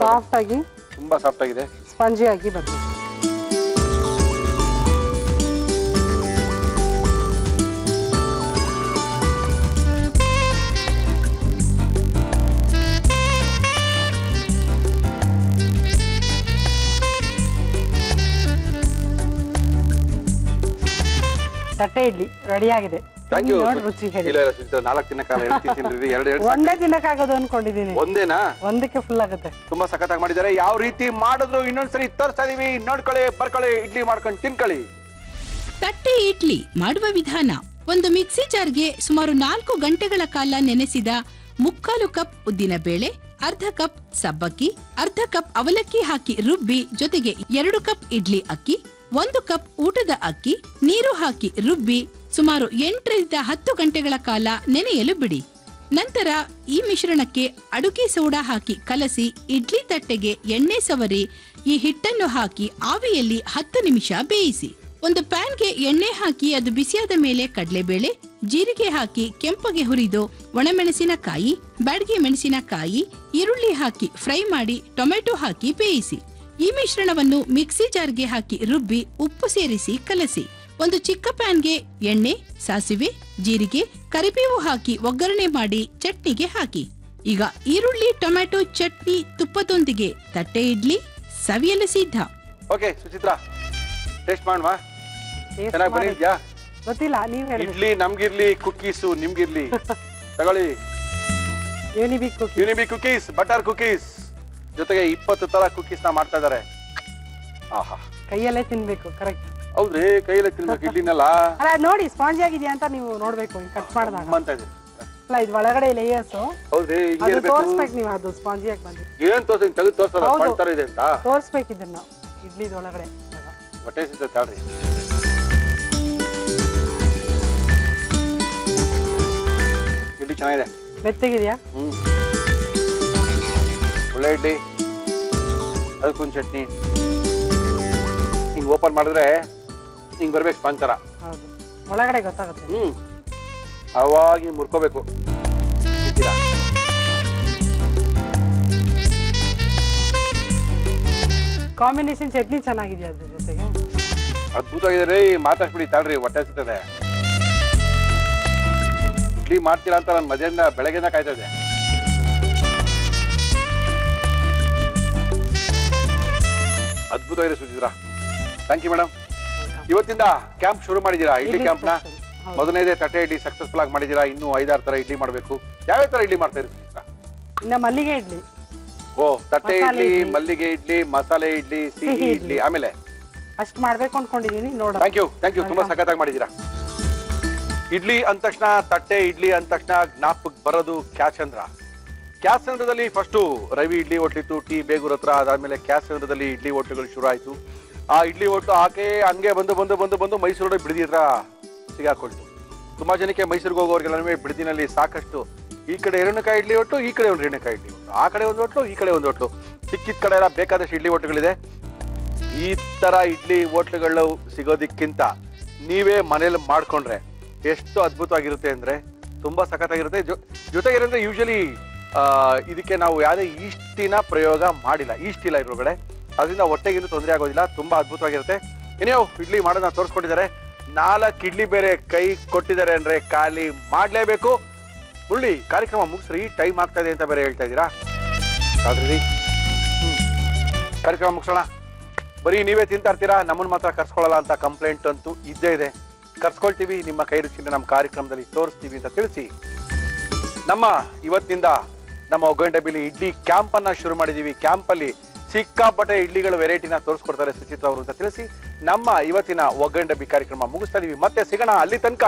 ಸಾಫ್ಟ್ ಆಗಿ, ತುಂಬಾ ಸಾಫ್ಟ್ ಆಗಿದೆ, ಸ್ಪಂಜಿ ಆಗಿ ಬರ್ತದೆ. ತಟ್ಟೆ ಇಡ್ಲಿ ರೆಡಿ ಆಗಿದೆ. Thank you. ನೋಡಿ ರುಚಿ ಹೇಳಿ. ಇಲ್ಲ ಸುಚಿತ್ರ, 4 ದಿನಕ್ಕಾಲ ಎರಡು ಒಂದೇ ದಿನಕ್ಕಾಗೋದು ಅನ್ಕೊಂಡಿದೀನಿ. ಒಂದೇನಾ? ಒಂದಕ್ಕೆ ಫುಲ್ ಆಗುತ್ತೆ. ತುಂಬಾ ಸಖತ್ತಾಗಿ ಮಾಡಿದ್ದಾರೆ. ಯಾವ ರೀತಿ ಮಾಡಿದ್ರು ಇನ್ನೊಂದ್ಸರಿ ತೋರಿಸ್ತಾ ಇದೀವಿ, ನೋಡ್ಕೊಳ್ಳಿ, ಬರ್ಕೊಳ್ಳಿ, ಇಡ್ಲಿ ಮಾಡ್ಕೊಂಡು ತಿನ್ಕೊಳ್ಳಿ. ತಟ್ಟೆ ಇಡ್ಲಿ ಮಾಡುವ ವಿಧಾನ: ಒಂದು ಮಿಕ್ಸಿ ಜಾರ್ಗೆ ಸುಮಾರು 4 ಗಂಟೆಗಳ ಕಾಲ ನೆನೆಸಿದ 3/4 ಕಪ್ ಉದ್ದಿನ ಬೇಳೆ, ಅರ್ಧ ಕಪ್ ಸಬ್ಬಕ್ಕಿ, ಅರ್ಧ ಕಪ್ ಅವಲಕ್ಕಿ ಹಾಕಿ ರುಬ್ಬಿ, ಜೊತೆಗೆ 2 ಕಪ್ ಇಡ್ಲಿ ಅಕ್ಕಿ, 1 ಕಪ್ ಊಟದ ಅಕ್ಕಿ, ನೀರು ಹಾಕಿ ರುಬ್ಬಿ ಸುಮಾರು 8 ರಿಂದ 10 ಗಂಟೆಗಳ ಕಾಲ ನೆನೆಯಲು ಬಿಡಿ. ನಂತರ ಈ ಮಿಶ್ರಣಕ್ಕೆ ಅಡುಗೆ ಸೋಡಾ ಹಾಕಿ ಕಲಸಿ ಇಡ್ಲಿ ತಟ್ಟೆಗೆ ಎಣ್ಣೆ ಸವರಿ ಈ ಹಿಟ್ಟನ್ನು ಹಾಕಿ ಆವಿಯಲ್ಲಿ 10 ನಿಮಿಷ ಬೇಯಿಸಿ. ಒಂದು ಪ್ಯಾನ್ಗೆ ಎಣ್ಣೆ ಹಾಕಿ ಅದು ಬಿಸಿಯಾದ ಮೇಲೆ ಕಡಲೆಬೇಳೆ, ಜೀರಿಗೆ ಹಾಕಿ ಕೆಂಪಗೆ ಹುರಿದು ಒಣಮೆಣಸಿನಕಾಯಿ, ಬ್ಯಾಡಗಿ ಮೆಣಸಿನಕಾಯಿ, ಈರುಳ್ಳಿ ಹಾಕಿ ಫ್ರೈ ಮಾಡಿ ಟೊಮೆಟೊ ಹಾಕಿ ಬೇಯಿಸಿ. ಈ ಮಿಶ್ರಣವನ್ನು ಮಿಕ್ಸಿ ಜಾರ್ಗೆ ಹಾಕಿ ರುಬ್ಬಿ ಉಪ್ಪು ಸೇರಿಸಿ ಕಲಸಿ. ಒಂದು ಚಿಕ್ಕ ಪ್ಯಾನ್ಗೆ ಎಣ್ಣೆ, ಸಾಸಿವೆ, ಜೀರಿಗೆ, ಕರಿಬೇವು ಹಾಕಿ ಒಗ್ಗರಣೆ ಮಾಡಿ ಚಟ್ನಿಗೆ ಹಾಕಿ. ಈಗ ಈರುಳ್ಳಿ ಟೊಮೆಟೊ ಚಟ್ನಿ ತುಪ್ಪದೊಂದಿಗೆ ತಟ್ಟೆ ಇಡ್ಲಿ ಸವಿಯಲು ಸಿದ್ಧ. ಓಕೆ ಸುಚಿತ್ರ, ಟೇಸ್ಟ್ ಮಾಡುವ. ಚೆನ್ನಾಗಿ ಬಂದಿದ್ಯಾ? ಗೊತ್ತಿಲ್ಲ, ನೀವ್ ಹೇಳಿ. ಇಡ್ಲಿ ನಮ್ಗಿರ್ಲಿ, ಕುಕ್ಕೀಸು ನಿಮ್ಗಿರ್ಲಿ. ತಗೊಳ್ಳಿ, ಯುನಿಬಿಕ್ ಕುಕೀಸ್, ಬಟರ್ ಕುಕೀಸ್ ಜೊತೆಗೆ 20 ತರ ಕುಕೀಸ್ ನ ಮಾಡ್ತಾ ಇದಾರೆ. ಆಹಾ, ಕೈಯಲ್ಲೇ ತಿನ್ಬೇಕು. ಕರೆಕ್ಟ್. ಹೌದ್ರಿ, ಕೈಯಲ್ಲೇ ತಿನ್ಬೇಕು ಇಡ್ಲಿನೆಲ್ಲ. ಅಲ್ಲ ನೋಡಿ, ಸ್ಪಾಂಜಿ ಆಗಿದೆಯಾ ಅಂತ ನೀವು ನೋಡ್ಬೇಕು ಕಟ್ ಮಾಡಿದಾಗ. ಅಂತ ಇದೆ ಅಲ್ಲ, ಇದು ಒಳಗಡೆ ಲೇಯರ್ಸ್. ಹೌದ್ರಿ, ಅದು ತೋರಿಸ್ಬೇಕು ನೀವು. ಅದು ಸ್ಪಾಂಜಿ ಆಗಿ ಬಂದಿದೆ. ಏನ್ ತೋರ್ಸಿ ತೆಗೆದು ತೋರ್ಸಲ್ಲ, ಮಾಡ್ತಾರೆ ಇದೆ ಅಂತ ತೋರಿಸ್ಬೇಕು ಇದನ್ನ ಇಡ್ಲಿ ಒಳಗಡೆ. ಹೊಟ್ಟೆ ಸಿಗ್ತದೆ ತಾಳ್ರಿ. ಇಡ್ಲಿ ಚೆನ್ನಾಗಿದೆ, ಮೆತ್ತಗಿದೆಯಾ? ಒಳ್ಳೆ ಇಡ್ಲಿ, ಅದಕ್ಕೊಂದು ಚಟ್ನಿ. ಹಿಂಗ್ ಓಪನ್ ಮಾಡಿದ್ರೆ ಹಿಂಗ್ ಬರ್ಬೇಕು ಸ್ಪಾಂಜ್ ತರ. ಹೌದು, ಒಳಗಡೆ ಗೊತ್ತಾಗುತ್ತೆ. ಅವಾಗಿ ಮುರ್ಕೋಬೇಕು. ಕಾಂಬಿನೇಷನ್ ಚಟ್ನಿ ಚೆನ್ನಾಗಿದೆಯಾ ಅದ್ರ ಜೊತೆಗೆ? ಅದ್ಭುತವಾಗಿದೆ ರೀ. ಮಾತಾಡ್ಬಿಡಿ ತಾಳ್ರಿ, ಹೊಟ್ಟೆ ಹಸಿತದೆ. ಇಡ್ಲಿ ಮಾಡ್ತೀರಾ ಅಂತ ನಾನು ಮಧ್ಯಾಹ್ನ ಬೆಳಗ್ಗೆನ ಕಾಯ್ತಾ ಇದ್ದೆ. ಅದ್ಭುತವಾಗಿದೆ ಸುಚಿತ್ರಾ. Thank you madam. ಇವತ್ತಿಂದ ಕ್ಯಾಂಪ್ ಶುರು ಮಾಡಿದ್ದೀರಾ, ಇಡ್ಲಿ ಕ್ಯಾಂಪ್ ನ? ಮೊದಲನೇದೇ ತಟ್ಟೆ ಇಡ್ಲಿ ಸಕ್ಸಸ್ಫುಲ್ ಆಗಿ ಮಾಡಿದ್ದೀರಾ. ಇನ್ನೂ 5-6 ತರ ಇಡ್ಲಿ ಮಾಡ್ಬೇಕು. ಯಾವ್ಯಾವ ತರ ಇಡ್ಲಿ ಮಾಡ್ತಾ ಇರಿ ಸುಚಿತ್ರಾ? ಇನ್ನ ಮಲ್ಲಿಗೆ ಇಡ್ಲಿ. ಓ, ತಟ್ಟೆ ಇಡ್ಲಿ, ಮಲ್ಲಿಗೆ ಇಡ್ಲಿ, ಮಸಾಲೆ ಇಡ್ಲಿ, ಸಿಹಿ ಇಡ್ಲಿ, ಆಮೇಲೆ ಅಷ್ಟು ಮಾಡ್ಬೇಕು ಅನ್ಕೊಂಡಿದೀನಿ. ನೋಡ. ಥ್ಯಾಂಕ್ ಯು ತುಂಬಾ ಸಖತ್ತಾಗಿ ಮಾಡಿದ್ದೀರಾ. ಇಡ್ಲಿ ಅಂದ ತಕ್ಷಣ, ತಟ್ಟೆ ಇಡ್ಲಿ ಅಂದ ತಕ್ಷಣ ಜ್ಞಾಪಕ್ ಬರೋದು ಕ್ಯಾಚಂದ್ರ. ಕ್ಯಾಚಂದ್ರದಲ್ಲಿ ಫಸ್ಟು ರವಿ ಇಡ್ಲಿ ಹೋಟ್ಲಿತ್ತು, ಟಿ ಬೇಗೂರ್ ಹತ್ರ. ಅದಾದ್ಮೇಲೆ ಕ್ಯಾಚಂದ್ರದಲ್ಲಿ ಇಡ್ಲಿ ಹೋಟ್ಲುಗಳು ಶುರು ಆಯ್ತು. ಆ ಇಡ್ಲಿ ಹೋಟ್ಲು ಆಕೆ ಹಂಗೆ ಬಂದು ಮೈಸೂರಲ್ಲಿ ಬಿಡದಿ ಹತ್ರ ಸಿಗಾಕೊಳ್ತು. ತುಂಬಾ ಜನಕ್ಕೆ ಮೈಸೂರಿಗೆ ಹೋಗೋರ್ಗೆಲ್ಲ ಬಿಡದಿನಲ್ಲಿ ಸಾಕಷ್ಟು ಈ ಕಡೆ ಎರಡನೇಕಾಯಿ ಇಡ್ಲಿ ಹೋಟ್ಲು, ಈ ಕಡೆ ಒಂದು ಎರಡನೇಕಾಯಿ ಇಡ್ಲಿ ಹೋಟ್ಲು, ಆ ಕಡೆ ಒಂದು ಹೋಟ್ಲು, ಈ ಕಡೆ ಒಂದು ಹೋಟ್ಲು, ಸಿಕ್ಕಿದ ಕಡೆ ಎಲ್ಲ ಬೇಕಾದಷ್ಟು ಇಡ್ಲಿ ಹೋಟ್ಲುಗಳಿದೆ. ಈ ತರ ಇಡ್ಲಿ ಹೋಟ್ಲುಗಳು ಸಿಗೋದಕ್ಕಿಂತ ನೀವೇ ಮನೇಲಿ ಮಾಡ್ಕೊಂಡ್ರೆ ಎಷ್ಟು ಅದ್ಭುತವಾಗಿರುತ್ತೆ ಅಂದ್ರೆ ತುಂಬಾ ಸಖತ್ತಾಗಿರುತ್ತೆ. ಜೊತೆಗೇನಂದ್ರೆ ಯೂಶಲಿ ಇದಕ್ಕೆ ನಾವು ಯಾವುದೇ ಈಸ್ಟಿನ ಪ್ರಯೋಗ ಮಾಡಿಲ್ಲ, ಈಸ್ಟ್ ಇಲ್ಲ ಇದ್ರೊಳಗಡೆ. ಅದರಿಂದ ಹೊಟ್ಟೆಗಿನ್ನೂ ತೊಂದರೆ ಆಗೋದಿಲ್ಲ. ತುಂಬಾ ಅದ್ಭುತವಾಗಿರುತ್ತೆ. ಏನೇವ್ ಇಡ್ಲಿ ಮಾಡೋದನ್ನ ತೋರಿಸ್ಕೊಟ್ಟಿದ್ದಾರೆ. 4 ಇಡ್ಲಿ ಬೇರೆ ಕೈ ಕೊಟ್ಟಿದ್ದಾರೆ ಅಂದ್ರೆ ಖಾಲಿ ಮಾಡ್ಲೇಬೇಕು. ಮುಳ್ಳಿ ಕಾರ್ಯಕ್ರಮ ಮುಗಿಸ್ರಿ, ಟೈಮ್ ಆಗ್ತಾ ಇದೆ ಅಂತ ಬೇರೆ ಹೇಳ್ತಾ ಇದ್ದೀರಾ. ಕಾರ್ಯಕ್ರಮ ಮುಗಿಸೋಣ. ಬರೀ ನೀವೇ ತಿಂತಾ ಇರ್ತೀರಾ, ನಮ್ಮನ್ನ ಮಾತ್ರ ಕರ್ಸ್ಕೊಳ್ಳಲ್ಲ ಅಂತ ಕಂಪ್ಲೇಂಟ್ ಅಂತೂ ಇದ್ದೇ ಇದೆ. ಕರ್ಸ್ಕೊಳ್ತೀವಿ, ನಿಮ್ಮ ಕೈ ರುಚಿನ ನಮ್ಮ ಕಾರ್ಯಕ್ರಮದಲ್ಲಿ ತೋರಿಸ್ತೀವಿ ಅಂತ ತಿಳಿಸಿ ನಮ್ಮ ಇವತ್ತಿನಿಂದ ನಮ್ಮ ಒಗ್ಗಂಡಬಿಲಿ ಇಡ್ಲಿ ಕ್ಯಾಂಪ್ ಅನ್ನ ಶುರು ಮಾಡಿದೀವಿ. ಕ್ಯಾಂಪ್ ಅಲ್ಲಿ ಸಿಕ್ಕಾಪಟ್ಟೆ ಇಡ್ಲಿಗಳ ವೆರೈಟಿನ ತೋರಿಸ್ಕೊಡ್ತಾರೆ ಸುಚಿತ್ರಾ ಅವರು ಅಂತ ತಿಳಿಸಿ ನಮ್ಮ ಇವತ್ತಿನ ಒಗ್ಗಂಡಬಿ ಕಾರ್ಯಕ್ರಮ ಮುಗಿಸ್ತಾ ಇದೀವಿ. ಮತ್ತೆ ಸಿಗೋಣ. ಅಲ್ಲಿ ತನಕ